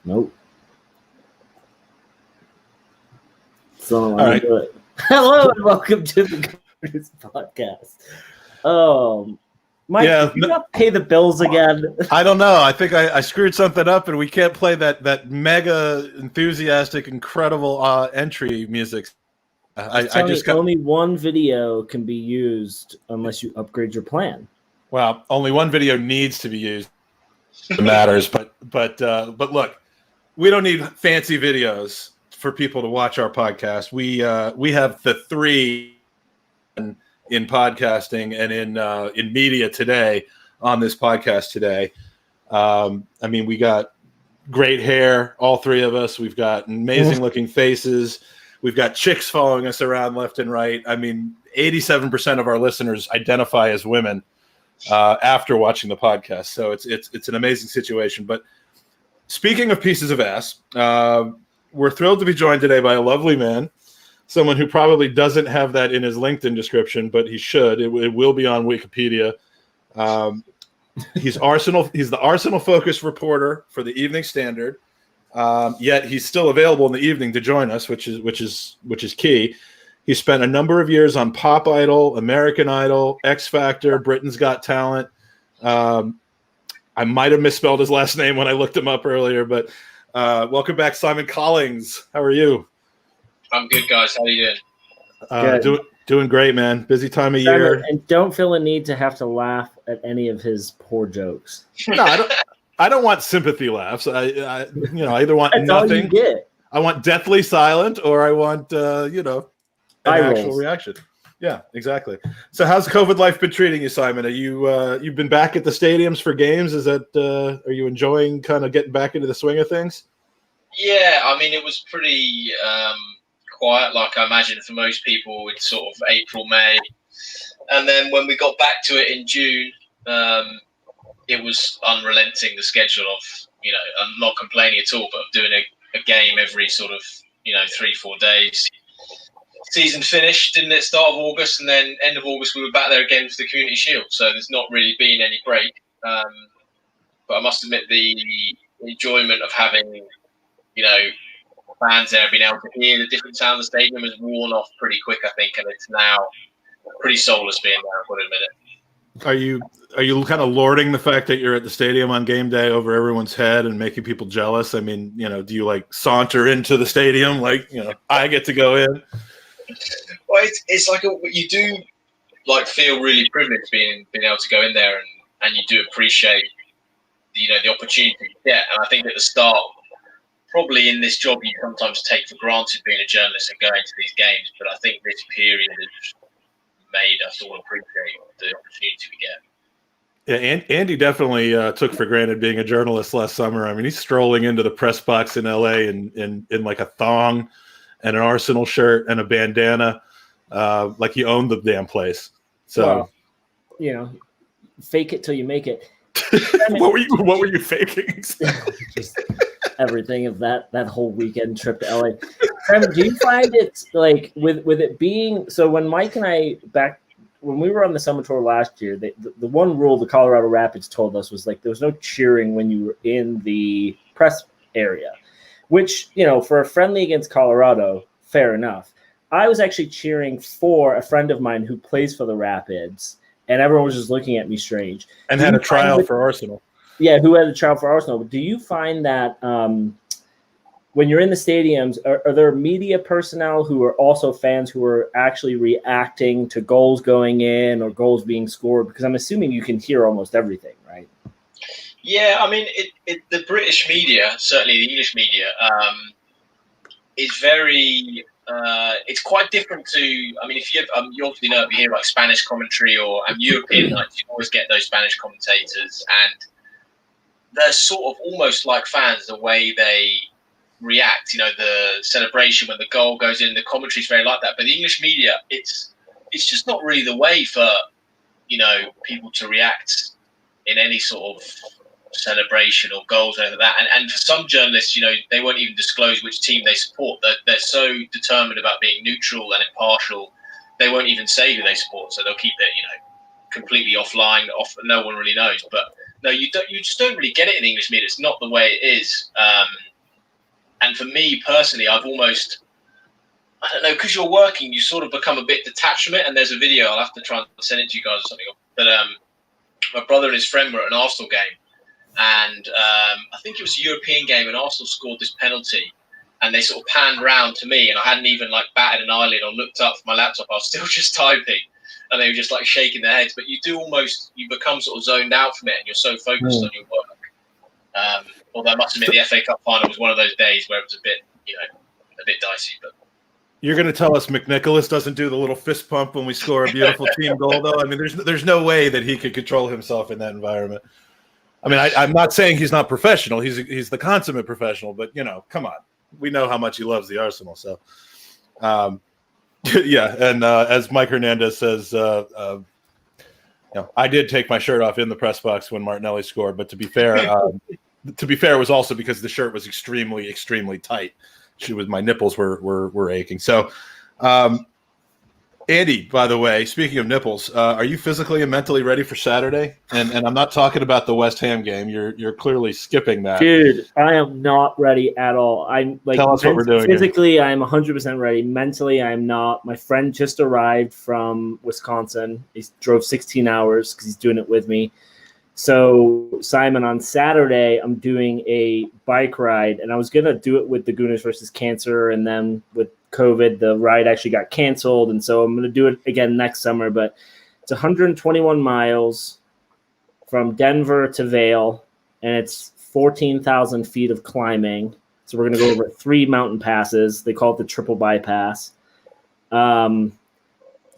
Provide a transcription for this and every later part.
Nope. So All right. do it. Hello and welcome to the Goodness Podcast. Mike, did you not pay the bills again? I don't know. I think I screwed something up, and we can't play that mega enthusiastic, incredible entry music. I just got only one video can be used unless you upgrade your plan. Well, only one video needs to be used. It matters, but look, we don't need fancy videos for people to watch our podcast. We have the three in podcasting and in media today on this podcast today. I mean, we got great hair, all three of us. We've got amazing looking faces. We've got chicks following us around left and right. I mean, 87% of our listeners identify as women after watching the podcast. So it's an amazing situation. But speaking of pieces of ass, we're thrilled to be joined today by a lovely man, someone who probably doesn't have that in his LinkedIn description, but he should. It will be on Wikipedia. He's the Arsenal focused reporter for the Evening Standard. Yet he's still available in the evening to join us, which is key. He spent a number of years on Pop Idol, American Idol, X Factor, Britain's Got Talent. I might have misspelled his last name when I looked him up earlier, but welcome back, Simon Collings. How are you? I'm good, guys. How are you doing? Doing great, man. Busy time of year. And don't feel a need to have to laugh at any of his poor jokes. No, I don't want sympathy laughs. I either want That's nothing. All you get. I want deathly silent, or I want an actual reaction. Yeah, exactly. So, how's COVID life been treating you, Simon? Are you've been back at the stadiums for games? Is that are you enjoying kind of getting back into the swing of things? Yeah, I mean, it was pretty quiet, like I imagine for most people in sort of April, May, and then when we got back to it in June, it was unrelenting. The schedule of I'm not complaining at all, but of doing a game every sort of 3-4 days. Season finished, didn't it? Start of August, and then end of August we were back there again for the Community Shield. So there's not really been any break. But I must admit the enjoyment of having fans there, being able to hear the different sound of the stadium has worn off pretty quick, I think, and it's now pretty soulless being there. I've got to admit it. Are you kind of lording the fact that you're at the stadium on game day over everyone's head and making people jealous? I mean, do you like saunter into the stadium like I get to go in? Well, it's like you do like feel really privileged being able to go in there, and you do appreciate the opportunity you get. And I think at the start, probably in this job, you sometimes take for granted being a journalist and going to these games. But I think this period has made us all appreciate the opportunity we get. Yeah, Andy definitely took for granted being a journalist last summer. I mean, he's strolling into the press box in LA in like a thong and an Arsenal shirt and a bandana, like he owned the damn place. So, fake it till you make it. What were you faking? Just everything of that whole weekend trip to LA. Simon, do you find it like with it being so? When Mike and I when we were on the summer tour last year, the one rule the Colorado Rapids told us was like there was no cheering when you were in the press area, which for a friendly against Colorado, fair enough. I was actually cheering for a friend of mine who plays for the Rapids, and everyone was just looking at me strange. And had a trial for Arsenal. Yeah, who had a trial for Arsenal. Do you find that when you're in the stadiums, are there media personnel who are also fans who are actually reacting to goals going in or goals being scored? Because I'm assuming you can hear almost everything, right? Yeah, I mean, the British media, certainly the English media, is very. It's quite different to. I mean, if you obviously know, if you hear like Spanish commentary or European nights, you always get those Spanish commentators, and they're sort of almost like fans the way they react. The celebration when the goal goes in, the commentary is very like that. But the English media, it's just not really the way for people to react in any sort of celebration or goals or anything like that. And for some journalists, they won't even disclose which team they support. They're so determined about being neutral and impartial, they won't even say who they support. So they'll keep it, completely offline. No one really knows. But no, you just don't really get it in English media. It's not the way it is And for me personally, I've almost, I don't know, because you're working, you sort of become a bit detached from it. And there's a video, I'll have to try and send it to you guys or something. But my brother and his friend were at an Arsenal game. And I think it was a European game, and Arsenal scored this penalty. And they sort of panned round to me, and I hadn't even like batted an eyelid or looked up from my laptop. I was still just typing, and they were just like shaking their heads. But you become sort of zoned out from it, and you're so focused on your work. Although I must admit, the FA Cup final was one of those days where it was a bit dicey. But you're going to tell us McNicholas doesn't do the little fist pump when we score a beautiful team goal, though? I mean, there's no way that he could control himself in that environment. I mean, I'm not saying he's not professional. He's the consummate professional, but come on. We know how much he loves the Arsenal. So, yeah. And as Mike Hernandez says, I did take my shirt off in the press box when Martinelli scored. But to be fair, it was also because the shirt was extremely, extremely tight. My nipples were aching. So, Andy, by the way, speaking of nipples, are you physically and mentally ready for Saturday? And I'm not talking about the West Ham game. You're clearly skipping that. Dude, I am not ready at all. I'm like, tell us what we're doing. Physically, here. I'm 100% ready. Mentally, I'm not. My friend just arrived from Wisconsin. He drove 16 hours because he's doing it with me. So, Simon, on Saturday, I'm doing a bike ride, and I was going to do it with the Gooners versus Cancer, and then with COVID, the ride actually got canceled, and so I'm going to do it again next summer, but it's 121 miles from Denver to Vail, and it's 14,000 feet of climbing. So we're going to go over 3 mountain passes. They call it the triple bypass. You're going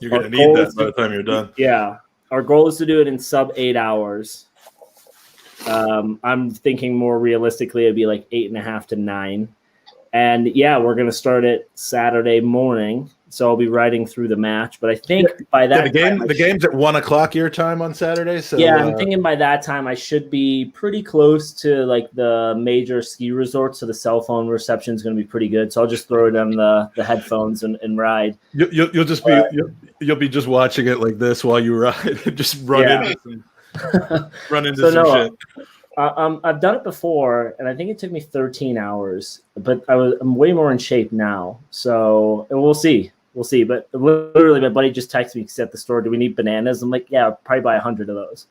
to need that by the time you're done. Yeah. Our goal is to do it in sub 8 hours. I'm thinking more realistically, it'd be like 8.5 to 9. And yeah, we're going to start it Saturday morning. So I'll be riding through the match. But I think by that the game's at 1:00 your time on Saturday. So yeah, I'm thinking by that time I should be pretty close to like the major ski resorts. So the cell phone reception is going to be pretty good. So I'll just throw it on the headphones and ride. You'll just be you'll be just watching it like this while you ride. Just run into some shit. I've done it before, and I think it took me 13 hours, but I'm way more in shape now. So we'll see. But literally, my buddy just texted me at the store, do we need bananas? I'm like, yeah, I'll probably buy 100 of those.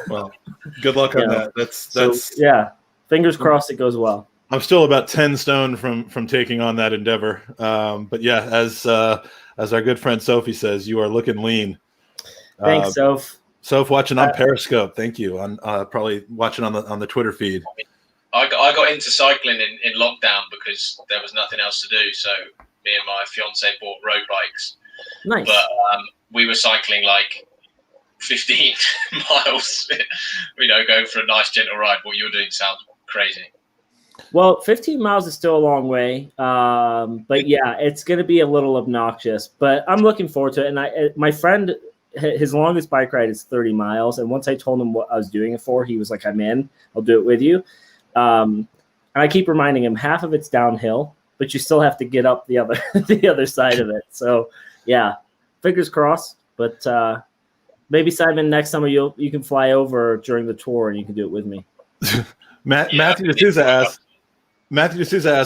Well, good luck on that. That's yeah. Fingers crossed it goes well. I'm still about 10 stone from taking on that endeavor. But yeah, as our good friend Sophie says, you are looking lean. Thanks, Soph. Soph watching on Periscope. Thank you. On probably watching on the Twitter feed. I got into cycling in lockdown because there was nothing else to do. So me and my fiance bought road bikes. Nice. But we were cycling like 15 miles, going for a nice gentle ride. What you're doing sounds crazy. Well, 15 miles is still a long way. But yeah, it's going to be a little obnoxious, but I'm looking forward to it. And my friend, his longest bike ride is 30 miles. And once I told him what I was doing it for, he was like, I'm in, I'll do it with you. And I keep reminding him half of it's downhill, but you still have to get up the other side of it. So yeah, fingers crossed, but maybe Simon, next summer you can fly over during the tour and you can do it with me. Matthew D'Souza asked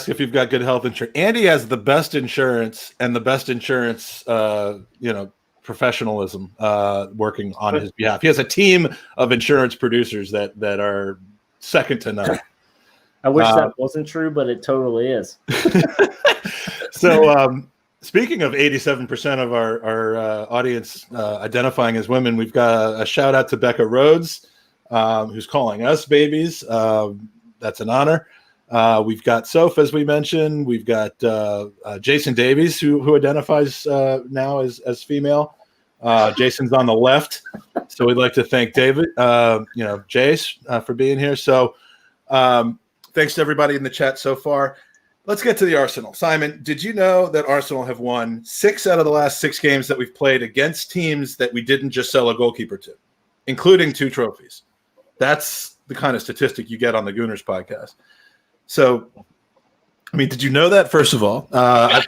if you've got good health insurance. Andy has the best insurance and the best insurance, professionalism working on his behalf. He has a team of insurance producers that are second to none. I wish that wasn't true, but it totally is. So speaking of 87% of our audience identifying as women, we've got a shout out to Becca Rhodes, who's calling us babies. That's an honor. We've got Soph, as we mentioned. We've got Jason Davies, who identifies now as female. Jason's on the left, so we'd like to thank David, Jace, for being here. So thanks to everybody in the chat so far. Let's get to the Arsenal. Simon, did you know that Arsenal have won 6 out of the last 6 games that we've played against teams that we didn't just sell a goalkeeper to, including 2 trophies? That's the kind of statistic you get on the Gooners podcast. So, I mean, did you know that, first of all? I've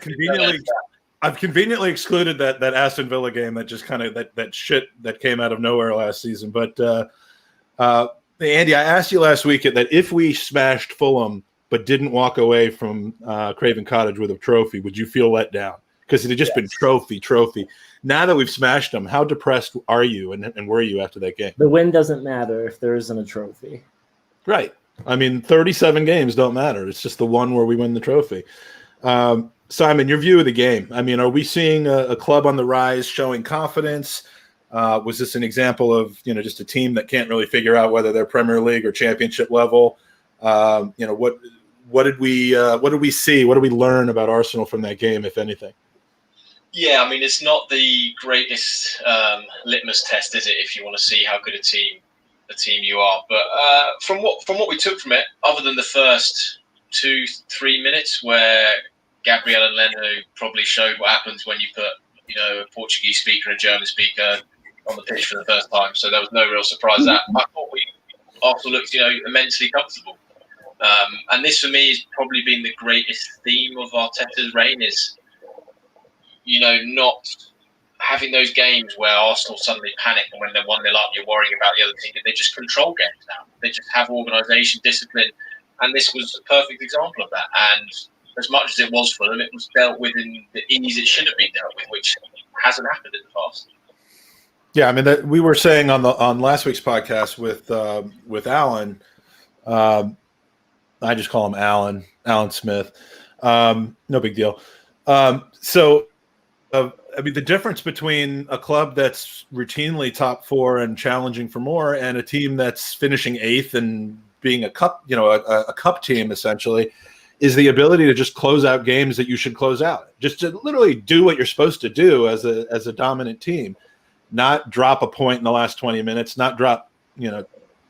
conveniently excluded that Aston Villa game that just kind of that shit that came out of nowhere last season. But Andy, I asked you last week that if we smashed Fulham but didn't walk away from Craven Cottage with a trophy, would you feel let down? Because it had just been trophy. Now that we've smashed them, how depressed are you and were you after that game? The win doesn't matter if there isn't a trophy. Right. I mean, 37 games don't matter. It's just the one where we win the trophy. Simon, your view of the game. I mean, are we seeing a club on the rise showing confidence? Was this an example of, just a team that can't really figure out whether they're Premier League or championship level? What did we see? What did we learn about Arsenal from that game, if anything? Yeah, I mean, it's not the greatest litmus test, is it? If you want to see how good a team you are, but from what we took from it, other than the first 2-3 minutes where Gabriel and Leno probably showed what happens when you put a Portuguese speaker and a German speaker on the pitch for the first time, so there was no real surprise that I thought Arsenal looked immensely comfortable, and this for me has probably been the greatest theme of Arteta's reign is not having those games where Arsenal suddenly panic and when they're 1-0 up, you're worrying about the other team. They just control games now. They just have organisation, discipline, and this was a perfect example of that. And as much as it was for them, it was dealt with in the ease it should have been dealt with, which hasn't happened in the past. Yeah, I mean, we were saying on last week's podcast with Alan, I just call him Alan Smith. No big deal. I mean, the difference between a club that's routinely top 4 and challenging for more, and a team that's finishing 8th and being a cup, a cup team essentially, is the ability to just close out games that you should close out. Just to literally do what you're supposed to do as a dominant team, not drop a point in the last 20 minutes, not drop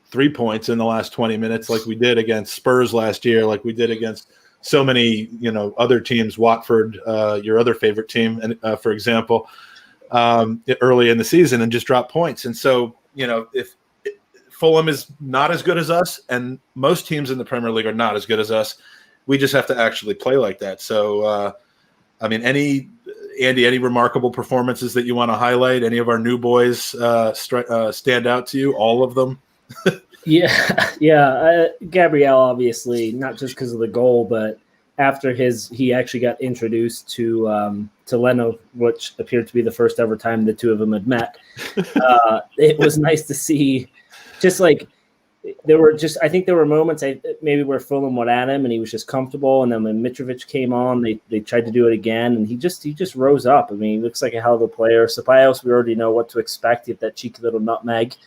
3 points in the last 20 minutes like we did against Spurs last year, like we did against so many, other teams, Watford, your other favorite team, and for example, early in the season, and just drop points. And so, if Fulham is not as good as us, and most teams in the Premier League are not as good as us, we just have to actually play like that. So, I mean, any remarkable performances that you want to highlight? Any of our new boys stand out to you? All of them? Yeah. Gabriel, obviously, not just because of the goal, but after he actually got introduced to Leno, which appeared to be the first ever time the two of them had met. It was nice to see, just like I think there were moments maybe where Fulham went at him and he was just comfortable, and then when Mitrovic came on, they tried to do it again, and he just rose up. I mean, he looks like a hell of a player. Ceballos, we already know what to expect. He had that cheeky little nutmeg.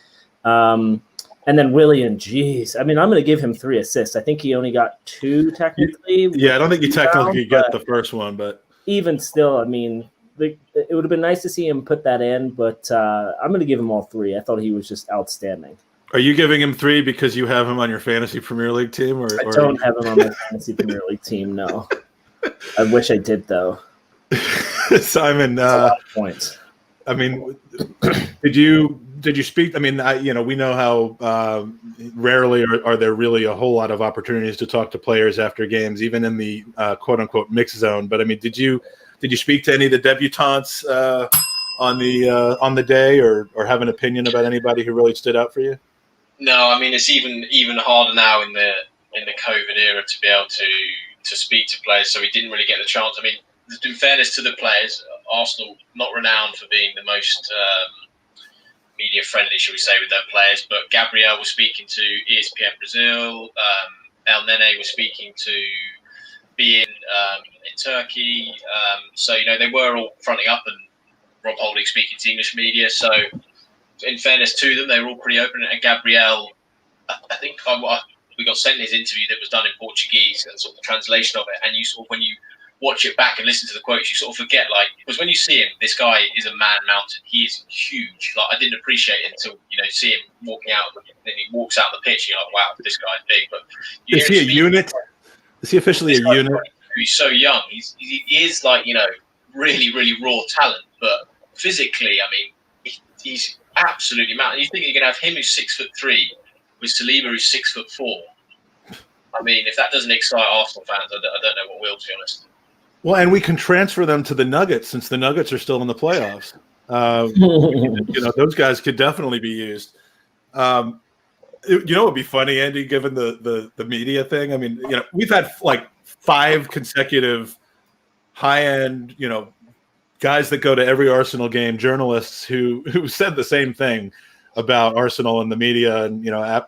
And then Willian, geez. I mean, I'm going to give him 3 assists. I think he only got 2 technically. Yeah, I don't think you technically get the first one, but even still, I mean, it would have been nice to see him put that in, but I'm going to give him all 3. I thought he was just outstanding. Are you giving him 3 because you have him on your fantasy Premier League team? Or I don't have him on my fantasy Premier League team, no. I wish I did, though. Simon, a lot of points. I mean, did you speak? I mean, we know how rarely are there really a whole lot of opportunities to talk to players after games, even in the quote unquote mix zone. But I mean, did you speak to any of the debutantes on the day, or have an opinion about anybody who really stood out for you? No, I mean, it's even harder now in the COVID era to be able to speak to players. So we didn't really get the chance. I mean, in fairness to the players, Arsenal not renowned for being the most media friendly, shall we say, with their players. But Gabriel was speaking to ESPN Brazil. El Nene was speaking to being in Turkey. So they were all fronting up, and Rob Holding speaking to English media. So in fairness to them, they were all pretty open. And Gabriel, I think we got sent his interview that was done in Portuguese and sort of the translation of it. And you sort of, when you watch it back and listen to the quotes, you sort of forget, because when you see him, this guy is a man mountain. He is huge. I didn't appreciate it until see him walking out, and then he walks out the pitch. And you're like, wow, this guy's big. But is he a unit? Is he officially a unit? He's so young. He is really, really raw talent, but physically, I mean, he's absolutely mountain. You think you're going to have him who's 6'3" with Saliba who's 6'4". I mean, if that doesn't excite Arsenal fans, I don't know what will, to be honest. Well, and we can transfer them to the Nuggets since the Nuggets are still in the playoffs. Those guys could definitely be used. You know, it'd be funny, Andy, given the media thing. I mean, you know, we've had like 5 consecutive high-end, you know, guys that go to every Arsenal game, journalists who said the same thing about Arsenal and the media and, you know,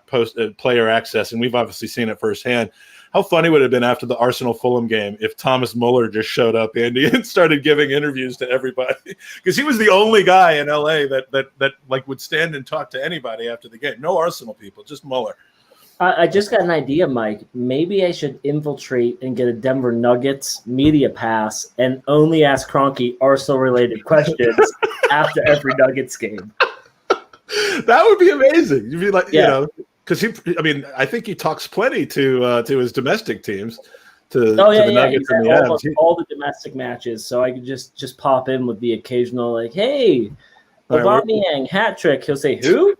player access, and we've obviously seen it firsthand. How funny would it have been after the Arsenal-Fulham game if Thomas Muller just showed up, Andy, and started giving interviews to everybody? Because he was the only guy in LA that like would stand and talk to anybody after the game. No Arsenal people, just Muller. I just got an idea, Mike. Maybe I should infiltrate and get a Denver Nuggets media pass and only ask Kroenke Arsenal-related questions after every Nuggets game. That would be amazing. You'd be like, Yeah. you know, because I think he talks plenty to his domestic teams, to the Nuggets and the Avs. All the domestic matches, so I could just pop in with the occasional like, "Hey, Aubameyang hat trick." He'll say, "Who?"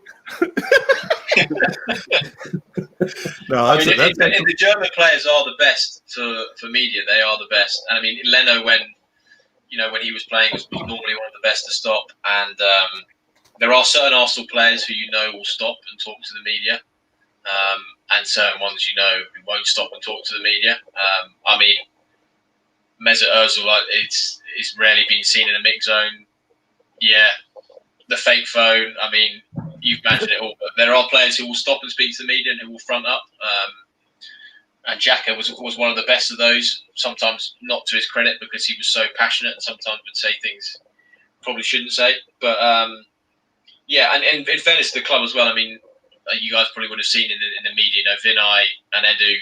No, I mean, the German players are the best for media. They are the best. And I mean, Leno, when he was playing, was normally one of the best to stop. And there are certain Arsenal players who will stop and talk to the media, and certain ones who won't stop and talk to the media. I mean, Mesut Ozil, it's rarely been seen in a mix zone. Yeah, the fake phone. I mean, you've mentioned it all. But there are players who will stop and speak to the media and who will front up. And Xhaka was one of the best of those. Sometimes not to his credit because he was so passionate and sometimes would say things probably shouldn't say. But yeah, and in fairness to the club as well. I mean, you guys probably would have seen in the media, Vinay and Edu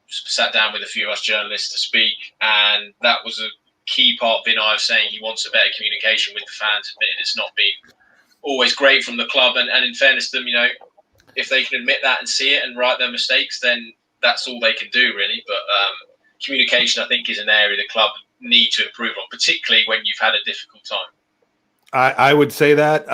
sat down with a few of us journalists to speak, and that was a key part of Vinay of saying he wants a better communication with the fans, admitting it's not been always great from the club. And in fairness to them, if they can admit that and see it and right their mistakes, then that's all they can do, really. But communication, I think, is an area the club need to improve on, particularly when you've had a difficult time. I would say that,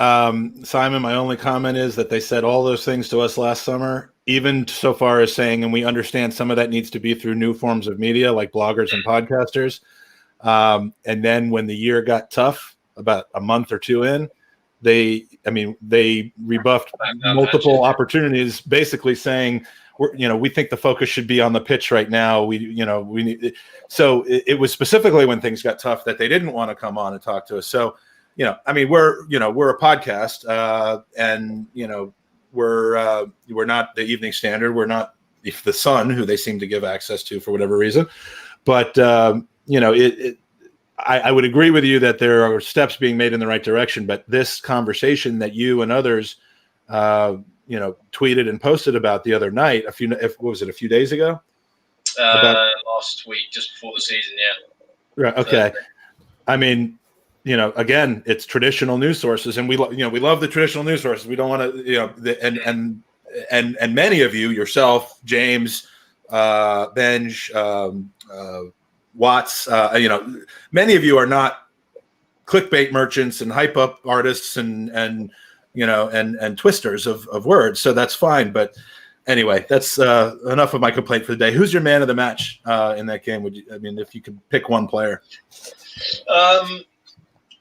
Simon, my only comment is that they said all those things to us last summer, even so far as saying, and we understand some of that needs to be through new forms of media like bloggers and podcasters. And then when the year got tough, about a month or two in, they rebuffed multiple opportunities, basically saying, we think the focus should be on the pitch right now. We need. So it was specifically when things got tough that they didn't want to come on and talk to us. So, we're a podcast, and we're not the Evening Standard. We're not the Sun, who they seem to give access to for whatever reason. But I would agree with you that there are steps being made in the right direction. But this conversation that you and others, tweeted and posted about the other night, a few days ago? Last week, just before the season, yeah. Right. Okay. I mean, again, it's traditional news sources, and we love the traditional news sources. We don't want to, and many of you, yourself, James, Benj, Watts, many of you are not clickbait merchants and hype up artists and twisters of words. So that's fine. But anyway, that's enough of my complaint for the day. Who's your man of the match in that game? If you could pick one player?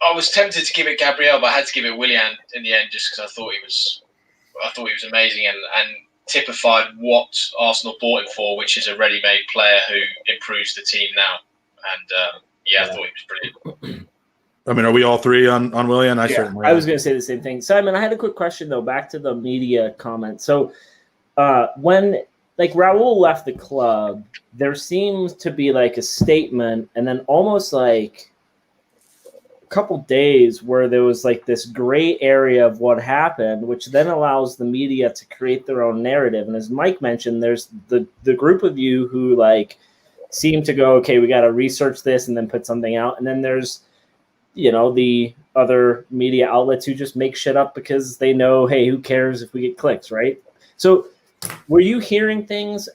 I was tempted to give it Gabriel, but I had to give it Willian in the end just because I thought he was amazing and typified what Arsenal bought him for, which is a ready-made player who improves the team now. And I thought he was brilliant. Are we all three on Willian? I certainly. I was going to say the same thing. Simon, I had a quick question though. Back to the media comment. So, when Raul left the club, there seems to be a statement, and then almost a couple days where there was this gray area of what happened, which then allows the media to create their own narrative. And as Mike mentioned, there's the group of you who seem to go, okay, we got to research this and then put something out, and then there's the other media outlets who just make shit up because they know, hey, who cares if we get clicks, right? So were you hearing things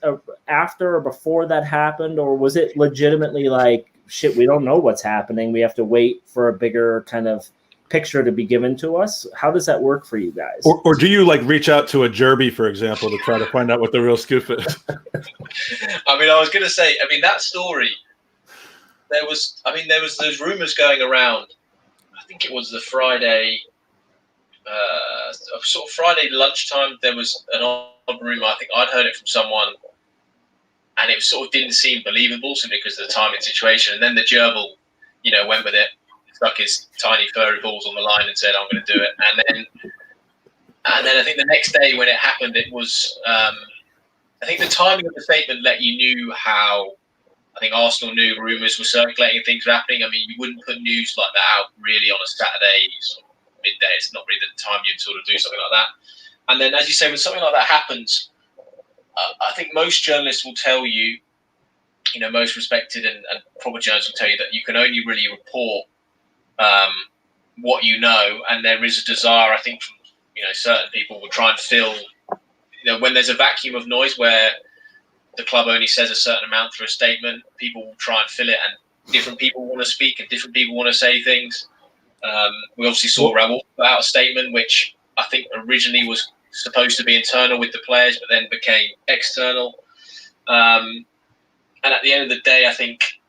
after or before that happened, or was it legitimately shit, we don't know what's happening, we have to wait for a bigger kind of picture to be given to us? How does that work for you guys? Or do you reach out to a Jerby, for example, to try to find out what the real scoop is? I was going to say, that story, there was those rumors going around. I think it was the Friday sort of Friday lunchtime, there was an odd rumor. I think I'd heard it from someone, and it sort of didn't seem believable, simply because of the timing situation. And then the gerbil, went with it, stuck his tiny furry balls on the line, and said, "I'm going to do it." And then I think the next day when it happened, it was. I think the timing of the statement let you knew how. I think Arsenal knew rumours were circulating, things were happening. I mean, you wouldn't put news like that out really on a Saturday sort of midday. It's not really the time you'd sort of do something like that. And then, as you say, when something like that happens, I think most journalists will tell you, most respected and proper journalists will tell you that you can only really report what you know, and there is a desire, I think, from certain people will try and fill, when there's a vacuum of noise where the club only says a certain amount through a statement, people will try and fill it, and different people want to speak and different people want to say things. We obviously saw Raul put out a statement, which I think originally was supposed to be internal with the players, but then became external. And at the end of the day, I think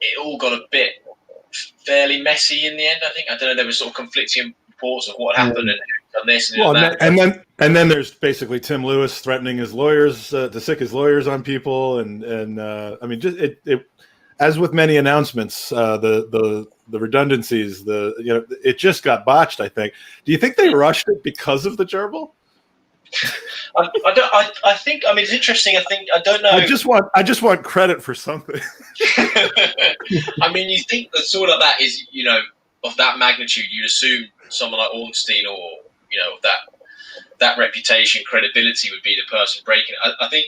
it all got a bit fairly messy in the end. I don't know, there were sort of conflicting reports of what happened and who done this and that. And then there's basically Tim Lewis threatening his lawyers to sick his lawyers on people, and I mean, just it as with many announcements, the redundancies, it just got botched. I think. Do you think they rushed it because of the gerbil? I think. I mean, it's interesting. I don't know. I just want credit for something. I mean, you think that sort of that is, of that magnitude, you'd assume someone like Ornstein or that reputation, credibility would be the person breaking it. I think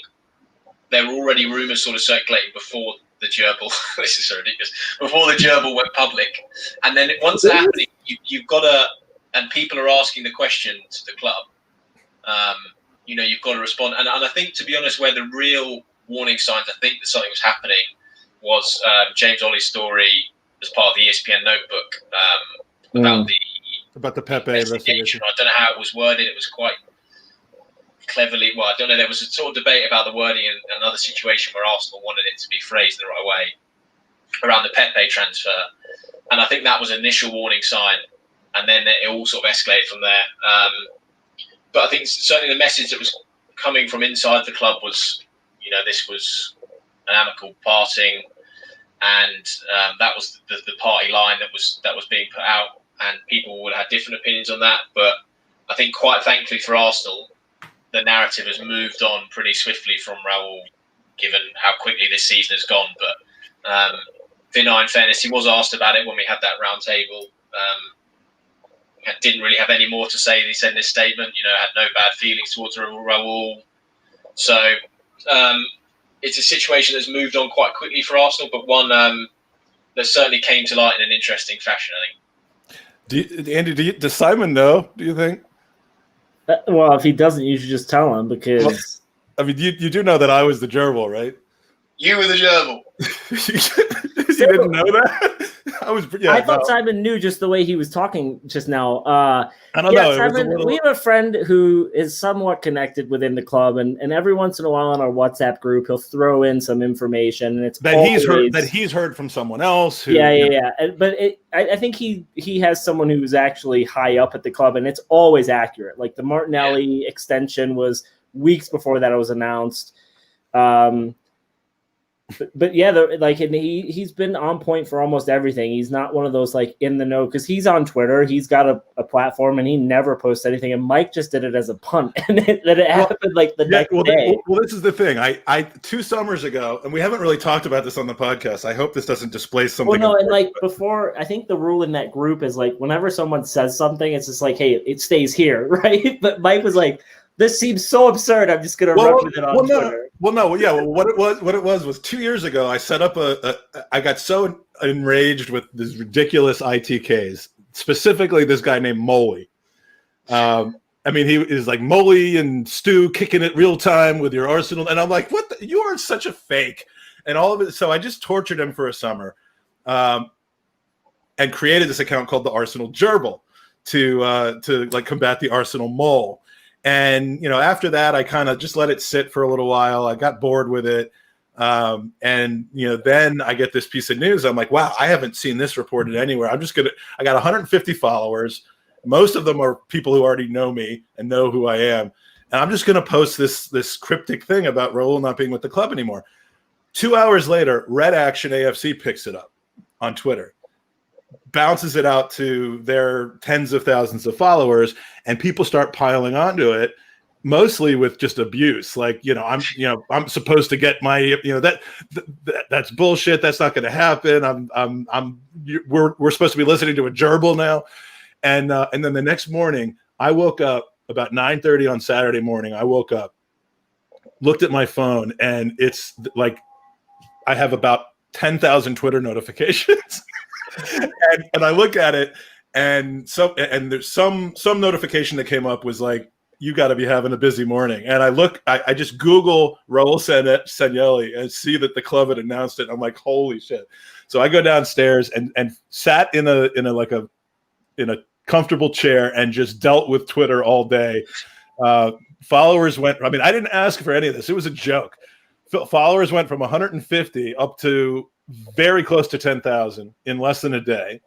there were already rumours sort of circulating before the gerbil. This is so ridiculous. Before the gerbil went public, and then once that happened, you've got to, and people are asking the question to the club. You've got to respond, and I think, to be honest, where the real warning signs, I think that something was happening, was James Ollie's story as part of the ESPN notebook about the Pepe investigation. I don't know how it was worded. It was quite cleverly. Well, I don't know. There was a sort of debate about the wording in another situation where Arsenal wanted it to be phrased the right way around the Pepe transfer, and I think that was an initial warning sign, and then it all sort of escalated from there. But I think certainly the message that was coming from inside the club was, this was an amicable parting, and that was the party line that was being put out, and people would have different opinions on that. But I think, quite thankfully for Arsenal, the narrative has moved on pretty swiftly from Raul, given how quickly this season has gone. But Vinay, in fairness, he was asked about it when we had that round table. Didn't really have any more to say. He said in his statement, had no bad feelings towards Raul. So it's a situation that's moved on quite quickly for Arsenal, but one that certainly came to light in an interesting fashion, I think. Andy, does Simon know, do you think? Well, if he doesn't, you should just tell him, because... Well, I mean, you do know that I was the gerbil, right? You were the gerbil. You didn't know that? I thought Simon knew just the way he was talking just now. I don't know. Simon, we have a friend who is somewhat connected within the club, and every once in a while on our WhatsApp group, he'll throw in some information, and it's that he's heard from someone else. Who, yeah. But I think he has someone who's actually high up at the club, and it's always accurate. Like the Martinelli extension was weeks before that it was announced. But yeah, and he's been on point for almost everything. He's not one of those in the know, because he's on Twitter. He's got a platform, and he never posts anything. And Mike just did it as a punt, and it happened the next day. Well, this is the thing. I 2 summers ago, and we haven't really talked about this on the podcast. I hope this doesn't displace something. Well, no, and before, I think the rule in that group is whenever someone says something, it's just hey, it stays here, right? But Mike was this seems so absurd. I'm just going to run with it on Twitter. What it was 2 years ago. I set up I got so enraged with these ridiculous ITKs, specifically this guy named Molly. I mean, he is Molly and Stu kicking it real time with your Arsenal, and I'm like, what? You are such a fake, and all of it. So I just tortured him for a summer, and created this account called the Arsenal Gerbil to combat the Arsenal Mole. And, after that, I kind of just let it sit for a little while. I got bored with it. And, then I get this piece of news. I'm like, wow, I haven't seen this reported anywhere. I got 150 followers. Most of them are people who already know me and know who I am. And I'm just going to post this cryptic thing about Raul not being with the club anymore. 2 hours later, Red Action AFC picks it up on Twitter, bounces it out to their tens of thousands of followers, and people start piling onto it, mostly with just abuse. Like, I'm supposed to get my, that's bullshit. That's not going to happen. We're supposed to be listening to a gerbil now. And then the next morning I woke up about 9:30 on Saturday morning. I woke up, looked at my phone, and it's like, I have about 10,000 Twitter notifications. and I look at it, and there's some notification that came up was like, you got to be having a busy morning. And I just Google Raul Sanllehi and see that the club had announced it. I'm like, holy shit. So I go downstairs and sat in a comfortable chair and just dealt with Twitter all day. Followers went, I mean, I didn't ask for any of this. It was a joke. Followers went from 150 up to very close to 10,000 in less than a day.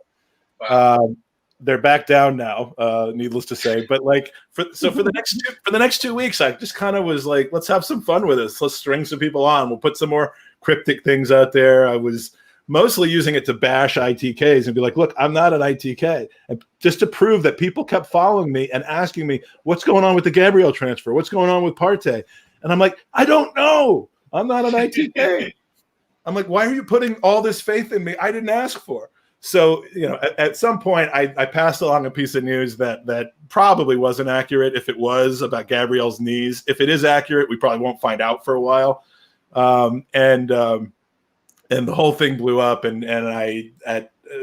Wow. They're back down now, needless to say. But like, for the next 2 weeks, I just kind of was like, let's have some fun with this. Let's string some people on. We'll put some more cryptic things out there. I was mostly using it to bash ITKs and be like, look, I'm not an ITK. And just to prove that people kept following me and asking me, what's going on with the Gabriel transfer? What's going on with Partey? And I'm like, I don't know. I'm not an ITK. I'm like, why are you putting all this faith in me I didn't ask for? So, at some point I passed along a piece of news that probably wasn't accurate if it was about Gabriel's knees. If it is accurate, we probably won't find out for a while. And the whole thing blew up, and